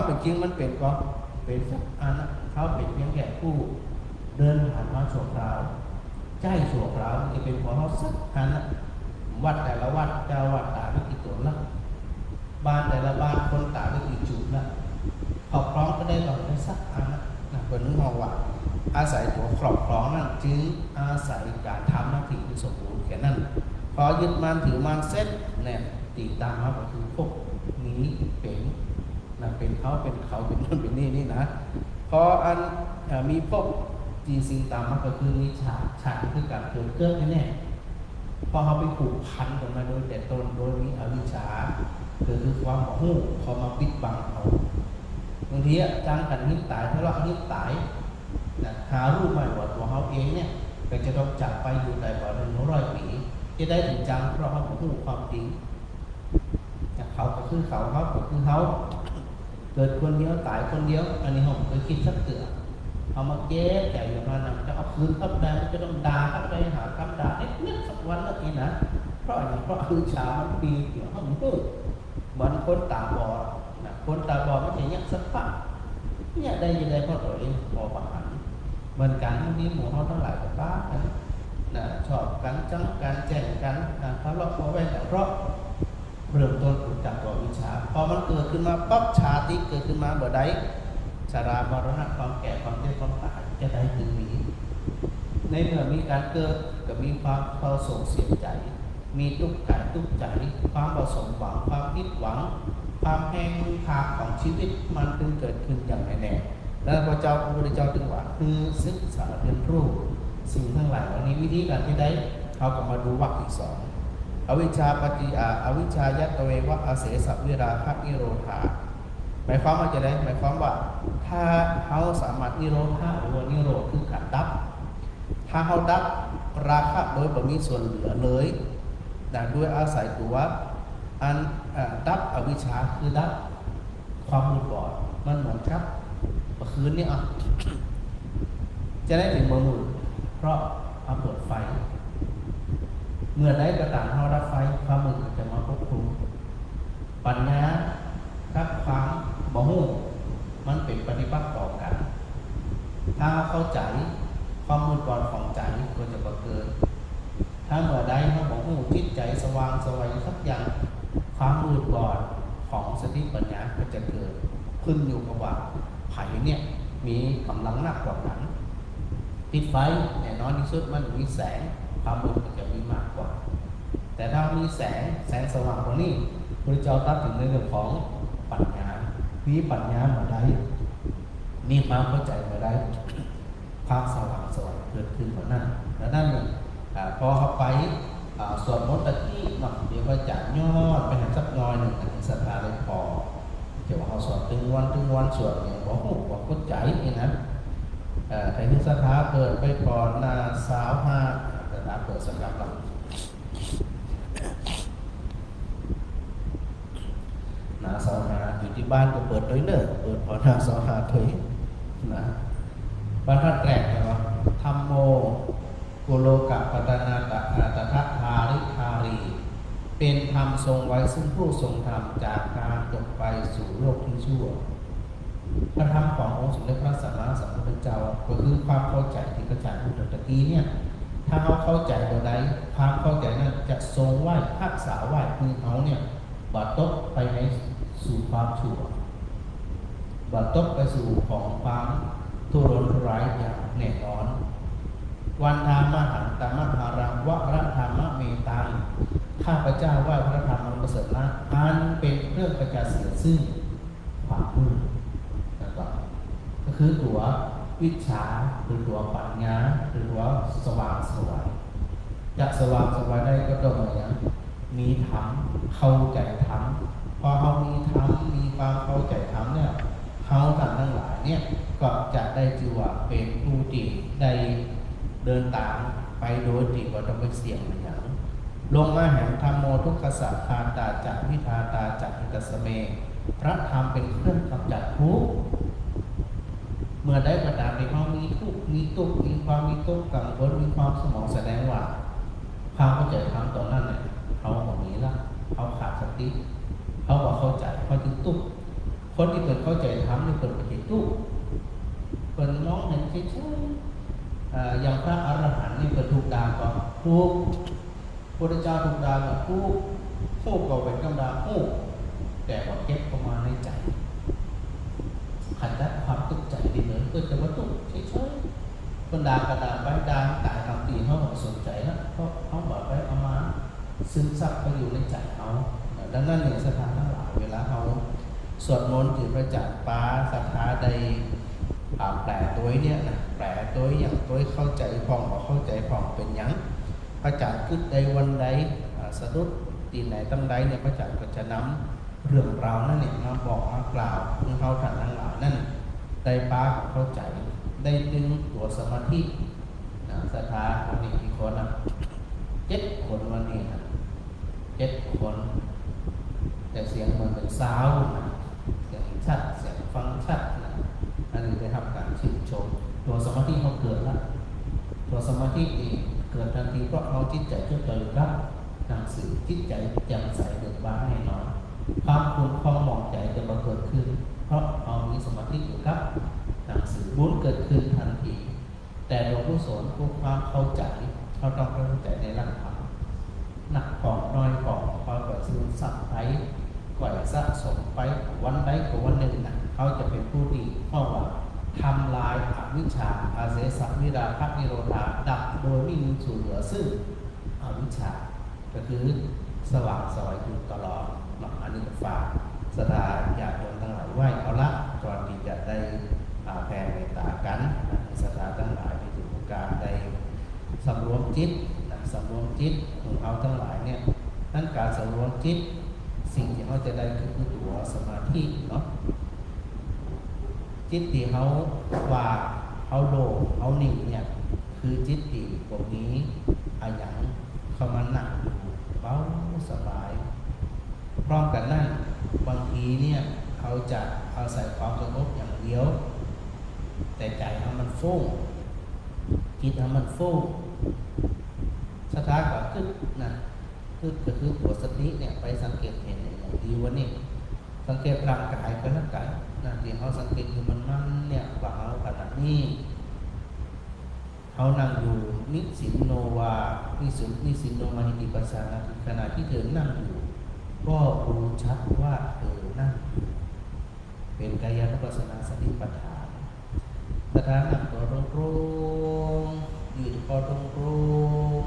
เป็นจริงมันเป็นก็เป็นสักอันเขาเป็นเพียงแค่ผู้เดินผ่านมาชั่วคราวใจชั่วคราวจะเป็นของเขาสักอันวัดแต่ละวัดเจ้าวัดตาด้วยกี่ตัวละบ้านแต่ละบ้านคนตาด้วยกี่จุดละครอบครองก็ได้ต่อได้สักอันนะเป็นนึกเอาว่าอาศัยตัวครอบครองนั่นจึงอาศัยการทำหน้าที่ที่สมบูรณ์แค่นั้นพอยึดมันถือมันเซ็ตเนี่ย ตีตามมาก็คือพวกนี้เป็นเป็นเขาเป็นนั่นเป็นนี่นะพออันมีพวกจีซิงตามมาก็คือมีฉากคือการเกิดเกิดแน่พอเขาไปผูกพันกันมาโดยแต่ตนโดยมีอวิชชาคือความบ่ฮู้เขามาปิดบังเขาบางทีจ้างกันหิ้ตายทะเลาะหิ้ตายหารู้ไหมว่าตัวเขาเองเนี่ยก็จะต้องจากไปอยู่ในบ่อ100 ปีจะได้ถึงจังเพราะเขาบ่ฮู้ความจริงเขาก็คือเขาก็คือเขาเกิดคนเดียวตายคนเดียวอันนี้ผมเคยคิดสักเตือเอามาแก้ใจอย่างนั้นจะเอาคืนทับได้จะต้องด่าทับได้หาคำด่านิดสักวันแล้วนี่นะเพราะอะไรเพราะคือชามันปีเกี่ยวกับมันพูดเหมือนคนตาบอดคนตาบอดมันจะยักสักปักเนี่ยได้ยังไงเพราะตัวเองพอประหารเหมือนกันที่หมู่เขาทั้งหลายกับป้ากันชอบกันจังการแจ้งกันทะเลาะกันแต่เพราะเริ่มต้นจากตัววิชาพอมันเกิดขึ้นมาปั๊บชาติเกิดขึ้นมาเมื่อใดชารามรณะความแก่ความเจ็บความตายจะได้ถึงมีในเมื่อมีการเกิดก็มีความเศร้าโศกเสียใจมีทุกข์กายทุกข์ใจความประสมหวังความผิดหวังความแห้งผากของชีวิตมันจึงเกิดขึ้นอย่างแน่ๆแล้วพระพุทธเจ้าจึงว่าคือศึกษาเรียนรู้สิ่งทั้งหลายเหล่านี้วิธีการที่ได้เขาก็มาดูวรรคที่สองอวิชชาปฏิอวิชชายัตเววะอาเสสวิราคะนิโรธาหมายความว่าจะได้หมายความว่าถ้าเขาสามารถนิโรธาหรือว่านิโรธคือการดับถ้าเขาดับราคะโดยบ่มีส่วนเหลือเลยด้วยอาศัยตัวอันดับอวิชชาคือดับความมืดบอดมันเหมือนครับเมื่อคืนนี้จะได้ถึงมืดเพราะเอาเปิดไฟเมื่อใดก็ตามเขารับไฟความมืดจะมาควบคุมปัญญากับความบ่ฮู้มันเป็นปฏิบัติต่อกันถ้าเข้าใจความมืดบอดของใจก็จะเกิดถ้าเมื่อใดเขาบ่ฮู้จิตใจสว่างสวัยสักอย่างความมืดบอดของสติปัญญาก็จะเกิดขึ้นอยู่กับว่าไผ่เนี่ยมีกำลังหนักกว่ากันปิดไฟแน่นอนที่สุดมันมีแสงความมืดก็จะมีมากกว่าแต่ถ้ามีแสงสว่างกว่านี้พระเจ้าตรัสถึงในเรื่องของปัญญามีปัญญาเมื่อใดมีความเข้าใจเมื่อใดความสว่างสวยเกิดขึ้นเมื่อนั้นและนั่นพอเขาไปสวดมนต์ตะกี้เนาะเดี๋ยวก็จะย่อไปหาสักน้อยหนึ่งอันนี้ศรัทธาเลยพอเดี๋ยวเขาสวดถึงวันสวดอย่างบอกเข้าใจอย่างนั้นใครที่ศรัทธาเปิดไปก่อนสาวห้าศรัทธาเปิดสำหรับเราสาวหาอยู่ที่บ้านก็เปิดด้วยเนอะเปิดพอสาวหาถอยนะบรรทัดแรกนะว่าธัมโมกุโลกะปัตนาตถทาริธารีเป็นธรรมทรงไว้ซึ่งผู้ทรงธรรมจากการตกไปสู่โลกที่ชั่วพระธรรมขององค์สมเด็จพระสัมมาสัมพุทธเจ้าก็คือความเข้าใจที่กระจายอุตตะกี้เนี่ยถ้าเขาเข้าใจโดยใดความเข้าใจนั้นจะทรงไว้รักษาไว้คือเขาเนี่ยบัดตกไปในสู่ความชั่วบัดตกไปสู่ของความทุรนทุรายอย่างแน่นอนวันธรรมะหันตามะหารังวะระธรรมะเมตังข้าพเจ้าไหว้พระธรรมอันประเสริฐนั้นอันเป็นเครื่องกระจายเสียซึ่งความมืดนะครับก็คือตัววิชาคือตัวปัญญาคือตัวสว่างสวยจะสว่างสวยได้ก็ต้องอย่างมีธรรมเข้าใจธรรมพอเขามีธรรมมีความเข้าใจธรรมเนี่ยเขาท่านทั้งหลายเนี่ยก็จะได้ชื่อว่าเป็นผู้ที่ได้เดินตามไปโดยที่ว่าต้องไปเสี่ยงอย่างลงมาแห่งธรรมโมทุกขสัจคาตาจักวิทาตาจักอิตัสเมพระธรรมเป็นเครื่องกำจัดทุกข์เมื่อได้ประดาในความมีทุกข์มีตุกข์มีความมีตุกข์กังวลมีความสมองแสดงว่าความเข้าใจธรรมตอนนั้นเนี่ยเขาบอกนี้ละเขาขาดสติเขาบอกเข้าใจเขาจึงตุกข์คนที่เปิดเข้าใจธรรมนี่เปิดไปที่ตุกข์เปิดมองเห็นเฉยๆอย่างพระอรหันต์นี่เปิดถูกด่าก็ถูกพระเจ้าถูกด่าก็ถูกผู้ก็เป็นกำดาผู้แต่ว่าเก็บเข้ามาในใจขัดและความตุกใจดีเลยก็จะว่าตุกเฉยๆคนด่ากระดาษใบด่าตายคำตีเขาสนใจนะเพราะเขาบอกไปเอามาซึมซับไปอยู่ในใจเขา ดังนั้นเนี่ยศรัทธาทั้งหลายเวลาเขาสวดมนต์ถือพระจันทร์ฟ้าศรัทธาใดแปลตัวเนี่ยนะแปลตัวอย่างตัวเข้าใจผ่องเข้าใจผ่องเป็นหยังพระจันทร์ขึ้นใดวันใดสะดุดตีไหนตั้งใดเนี่ยพระจันทร์ก็จะนำเรื่องราวนั่นเนี่ยมาบอกมากล่าวให้เขาท่านทั้งหลายนั่นได้ป้าเข้าใจได้ดึงตัวสมาธิศรัทธาวันนี้กี่คนนะ7 คนวันนี้นะ7 คนแต่เสียงมันเป็นซาวนะเสียงชัดเสียงฟังชัดนะอันนี้ได้ทำการชื่นชมตัวสมาธิเขาเกิดแล้วตัวสมาธินี่เกิดทันทีเพราะเราจิตใจขึ้นเลยครับหนังสือจิตใจแจ่มใสเบิกบานแน่นอนความคุณความมองใจจะมาเกิดขึ้นเพราะเรามีสมาธิอยู่ครับหนังสือบุญเกิดขึ้นทันทีแต่หลวงพ่อสอนผู้ความเข้าใจเขาต้องเข้าใจในหลักธรรมหนักกองน้อยกองพอเกิดซื้อสับไปก่อยสะสมไปวันใดก็วันหนึ่งนะเขาจะเป็นผู้ดีเพราะว่าทำลายอวิชชาอาเสสวิราคะนิโรธาดับโดยไม่มีสูญเหลือซึ่งอวิชชาก็คือสว่างสวยอยู่ตลอดหลักอันนี้ฝากศรัทธาญาติโยมทั้งหลายไหวเอาละก่อนที่จะได้แผ่เมตตากันศรัทธาทั้งหลายที่ถือโอกาสได้สำรวมจิตสำรวมจิตของเขาทั้งหลายเนี่ยนั่นการสำรวมจิตสิ่งที่เขาจะได้คือตัวสมาธิเนาะจิตที่เขาว่าเขาโลภเขาหนีเนี่ยคือจิตที่พวกนี้อายังเขามันหนักเบาสบายพร้อมกันนั่นบางทีเนี่ยเขาจะอาศัยความสงบอย่างเดียวแต่ใจเขามันฟุ้งจิตเขามันฟุ้งสถานก็คือนะคือตัวสติเนี่ยไปสังเกตเห็นอย่างดีวันนี้สังเกตร่างกายก็แล้วกันนะที่เขาสังเกตอยู่มันเนี่ยว่าเขาขนาดนี้เขานั่งอยู่นิสินโนวานิสินโนมาหิติปัสสานะขณะที่เธอนั่งอยู่ก็รู้ชัดว่านั่งเป็นกายานุปัสสนาสติปัฏฐานสถานนั่งตัวตรงๆยืดคอตรง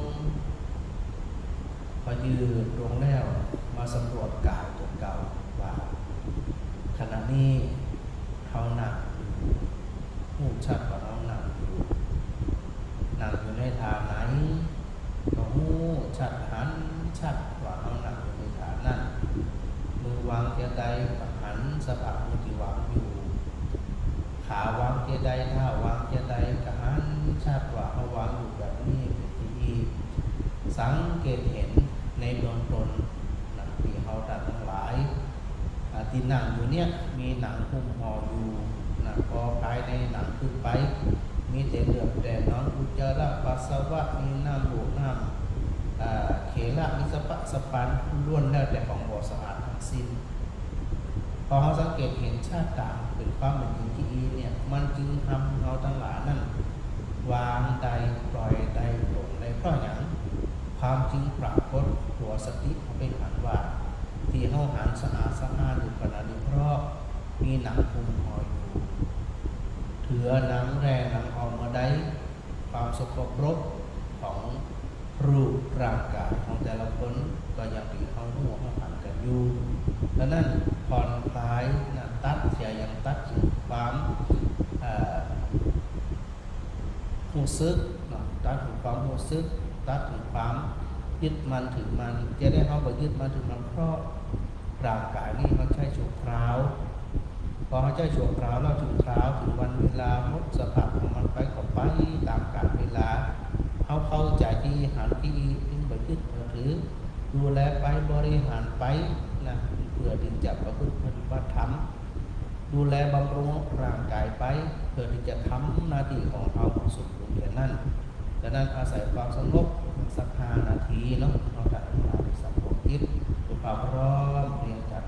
ๆพอยืดตรงแล้วมาสำรวจกายตัวเก่าว่าขณะนี้เขานั่งหูชัดว่าเขานั่งอยู่ในท่าไหนก็หูชัดหันชัดว่าเขานั่งอยู่ในท่านั้นมือวางเทียใดก็หันสะบัดมือที่วางอยู่ขาวางเทียใดเท้าวางเทียใดก็หันชัดว่าเขาวางอยู่แบบนี้เป็นที่สังเกตเห็นในเบื้องต้นที่เขาตัดทั้งหลายที่หนังอยู่เนี่ยมีหนังหุ้มห่ออยู่พอภายในหนังขึ้นไปมีแต่เลือดแต่น้องอุจจาระปัสสาวะมีน้ำบุน้ำเขละมีสปะสปันล้วนแล้วแต่ของบ่อสะอาดทั้งสิ้นพอเขาสังเกตเห็นชาติต่างเป็นความเป็นจริงที่เนี่ยมันจึงทำเราทั้งหลายนั่นวางใดปล่อยใดหลงใดเพราะอย่างความจริงปรากฏตัวสติเขาเป็นหันว่าที่เขาหันสะอาดอยู่ขณะนี้เพราะมีหนังหุ้มห่ออยู่ถือหนังแรงหนังออกมาได้ความสกปรกของรูปร่างกายของแต่ละคนก็ยังมีเขาหัวเขาหันกันอยู่ดังนั้นผ่อนคลายตัดเสียอย่างตัดถึงความหูซึกตัดถึงความหูซึกตัดถึงความยึดมันถือมันจะได้เขาบอกยึดมันถือมันเพราะร่างกายนี้มันใช้ชั่วคราวพอเขาใช้ชั่วคราวแล้วถึงคราวถึงวันเวลาหมดสภาพของมันไปก็ไปตามกาลเวลาเขาเข้าใจที่หันที่บ่ยึดถือดูแลไปบริหารไปนะเพื่อที่จะประพฤติปฏิบัติธรรมดูแลบำรุงร่างกายไปเพื่อที่จะทำหน้าที่ของเขาสมบูรณ์อย่างนั้นดังนั้นอาศัยความสงบสัก5 นาทีเนาะเราจะทำงานสังคมจิตดูความพร้อมเรียนจัด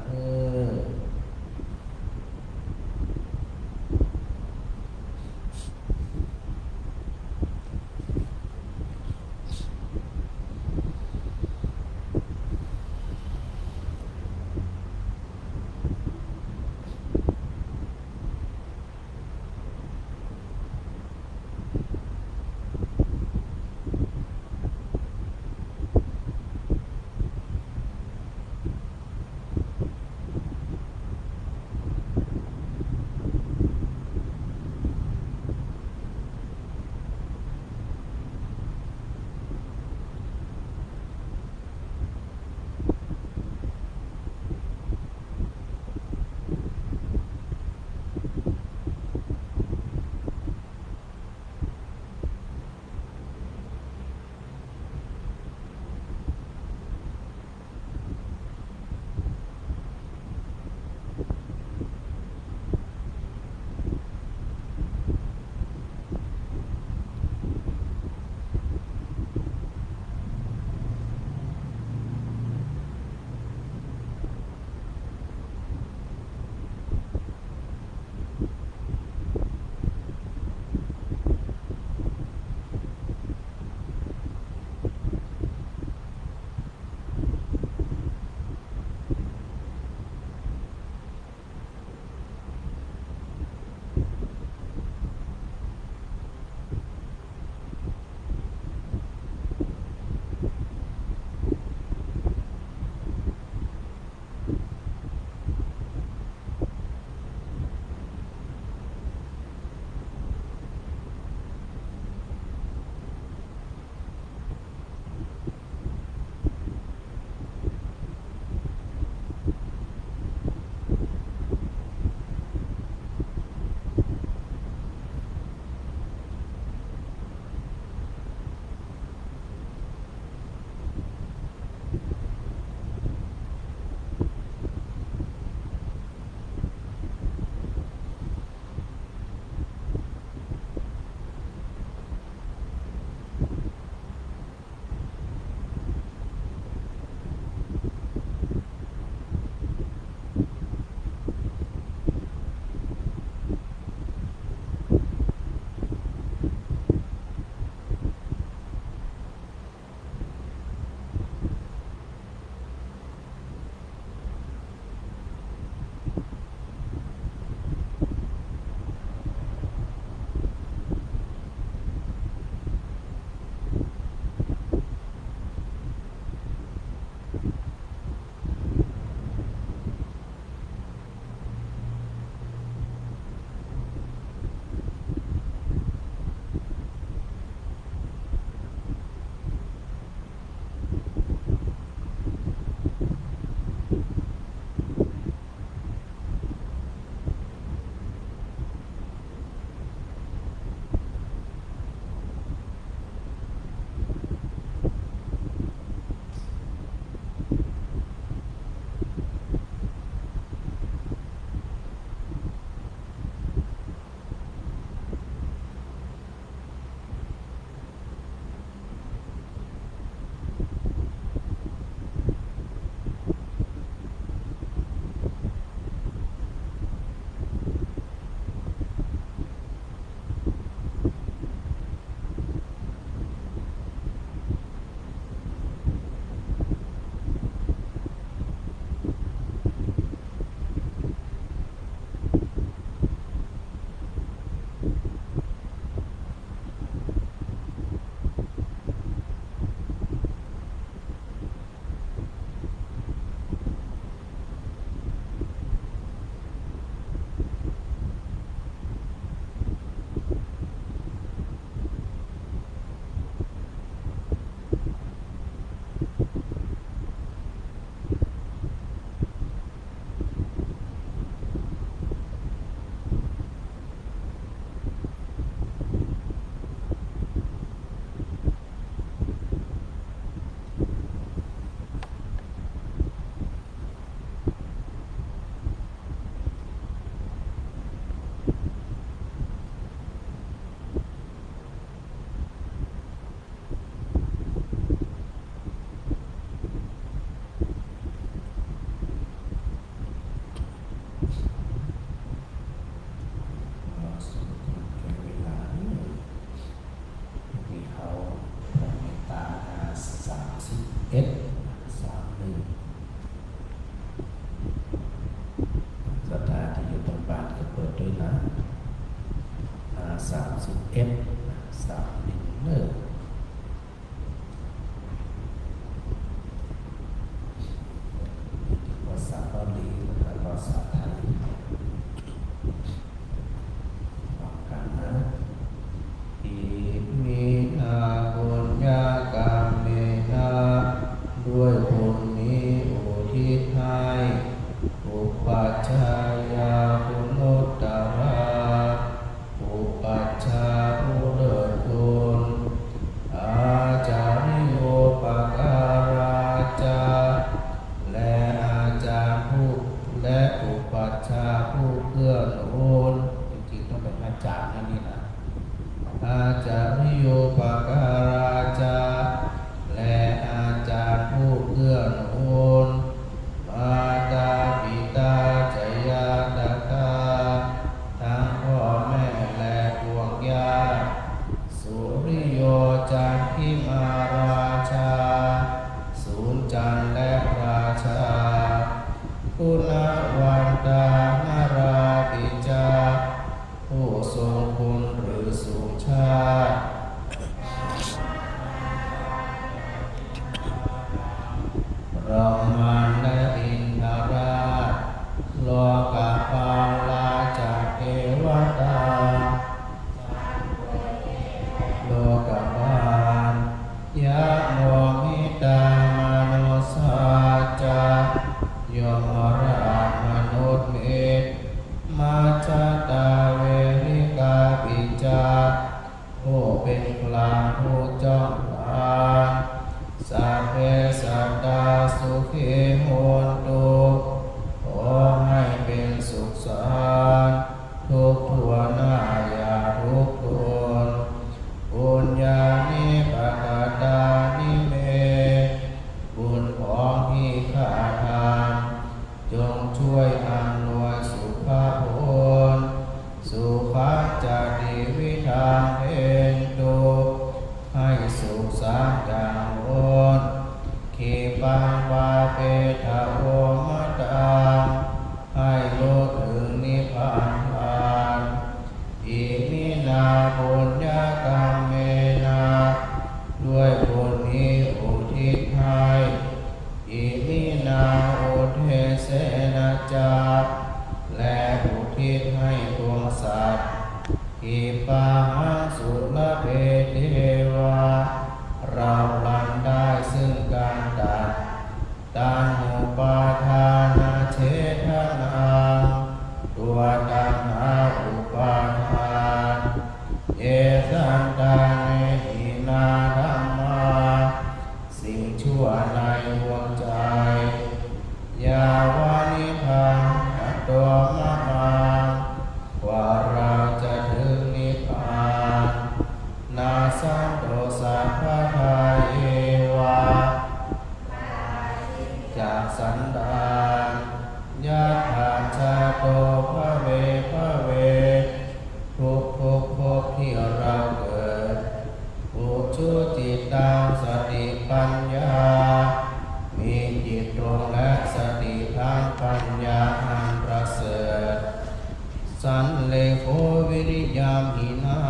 3131ภาษาบาลีและภาษาไทยฟังกันนะอิมินาปุญญากรรมเมนะด้วยบุญนี้อุทิศให้อุปัชฌายาคุณุตตระอุปัชฌาย์ผู้เลิศคุณอาจาริโยปการาจาและอาจารย์ผู้และอุปัชฌาย์ผู้เกื้อหนุนจริงๆต้องเป็นอาจารย์นั่นนี่นะอาจาริโยปการาจาและอาจารย์ผู้เกื้อหนุนมาตาปิตาจยาตกาทั้งพ่อแม่และพวกญาติสุริโยจันทิมาราชาสูนจันทร์และราชาคุณวันตานราปิจาผู้ทรงคุณหรือสูงชาติเรามันและอินทราชโลกาปาลาจากเทวตาโลกาบาลยะโมหิตามโนสาจายมราชมนุษย์เมตมาจตาเวริกาปิจาผู้เป็นพลานผู้จ้องผานสัพเพสัตตาสุขีโหนตุขอให้เป็นสุขสันต์ทุกทั่วหน้าอย่าทุกข์ทนปุญญานิปกตานิเมบุญของที่ข้าทำจงช่วยอำนวยสุภาพลสุขัจจติวิธานเป็นตุให้สุขสันต์ดังโอนขีปังปาเปทะโวมะตังให้โลกถึงนิพพานผ่านอิมินาปุญญากรรมเมนะด้วยบุญนี้อุทิศให้อิมินาอุเทเสนะจาและอุทิศให้ดวงสัตว์อิปาหังสุลเพเทวาเราลันได้ซึ่งการตัดตานุปาทานาเชทนาตัวตัณหาอุปาทานเยสันตาเนหินาธัมมาสิ่งชั่วในดวงใจยาวานิพังอัตโตมะมังกว่าเราจะถึงนิพพานนาสันโตสัพพะทาเยวาจากสันดานยะถาชาโตภะเวภะเวทุกภพที่เราเกิดอุชุติตังสติปัญญามีจิตตรงและสติทางปัญญาอันประเสริฐสันเลโควิริยามหินา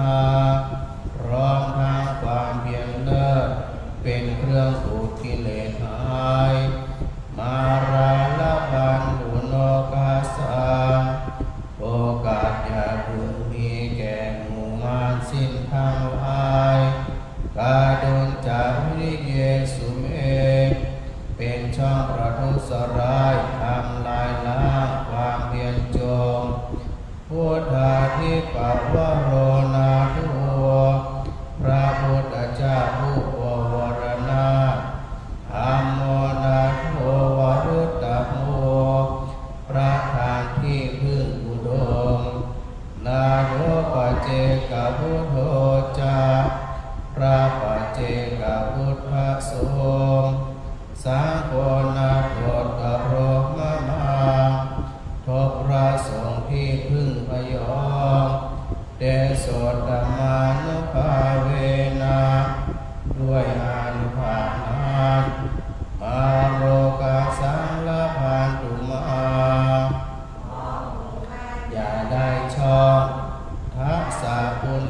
พร้อมทางความเพียรเลิศเป็นเครื่องอุดกิเลสหายมาราลบันดุโนกาสังโอกาสอย่าพึงมีแก่หมู่มารสิ้นทางหลายกาดุลจาริเยสุเมเป็นช่องประทุษร้ายทำลายล้างความเพียรจงพุทธาธิปวโรนาทุพระพุทธเจ้าผู้วรณาธัมโมนาโทวรุตตโมพระทานที่พึ่งอุดมนาโรปเจกพุทโธจาพระปัจเจกพุทธสงฆ์สังโฆนาโทตโรมะมังทบพระสงฆ์ที่พึ่งพยองเดโสตมานุภาเวนะด้วยอานุภาพนั้นมาโรกาสังละพันตุมาอย่าได้ชอบทักษะปุญ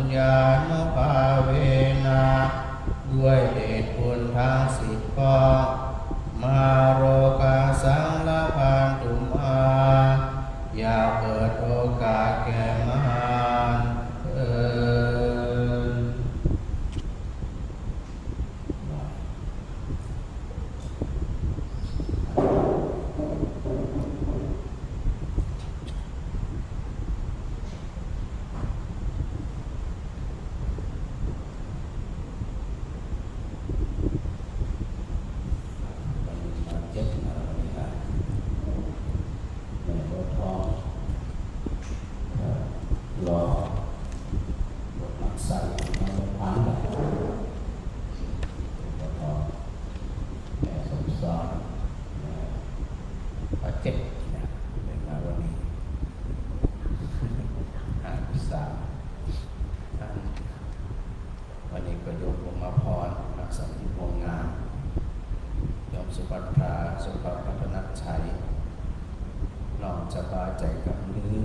สบายใจกับลือ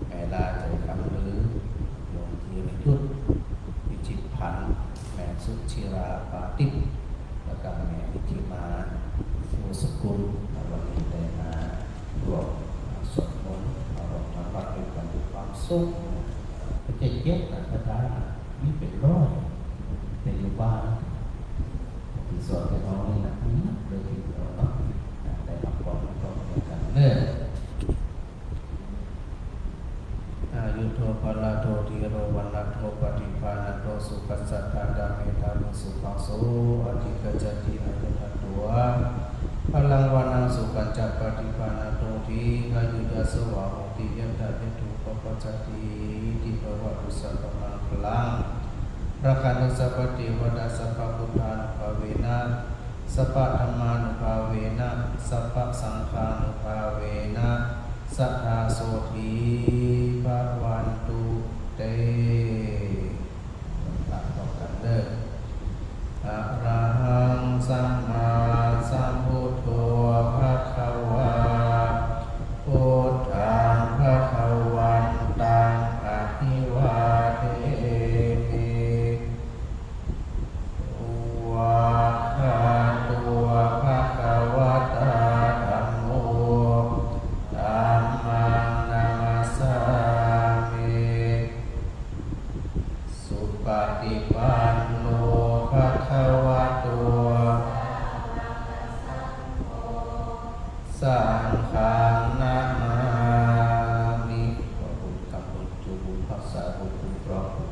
แม่ลาใจกับลือหลวงทีรยุทธวิจิตรพันธ์แม่สุชิราปาติปแล้วก็แม่วิธิมาโมสกุลวันนี้ได้มารวมสวดมนต์อารมณ์ธรรมะด้วยกันด้วยความสุขจะเย็ดนะพระธาตุนี่เป็นร้อยแต่อยู่บ้านที่สวดกันน้องนี่นะเลยที่เราต้องได้รับความต้องการเนื่ออายุโทภลาโทธีโรวันนาโทปฏิภาณโทสุขัสสะทาดาเมธามิสุขังโสอธิกจติอายุทัตตัว พลังวานังสุขัญจปฏิปานาโตทีอายุดัสวะโหติยันตะเยตุปปัจจติทิภวะอุสัพพมังคลังรักขันตุสัพพะเทวดาสัพพะพุทธานุภาเวนะสัพพะธัมมานุภาเวนะสัพพะสังฆานุภาเวนะสัทธาโสธีภวันตุเตหลักต่อกันเด้ออะระหังสัมมาสัมพุทโธภะคะวาพุทธังภะคะวันตังอะภิวาเทมิวะคะโตภะคะวะตาธัมโมธัมมังนามัสสามิสุปฏิปันโนภะคะวะโตสังฆังนะมามิขอบุญกับบุญจุบุญพักษาบุญคุ้มครอง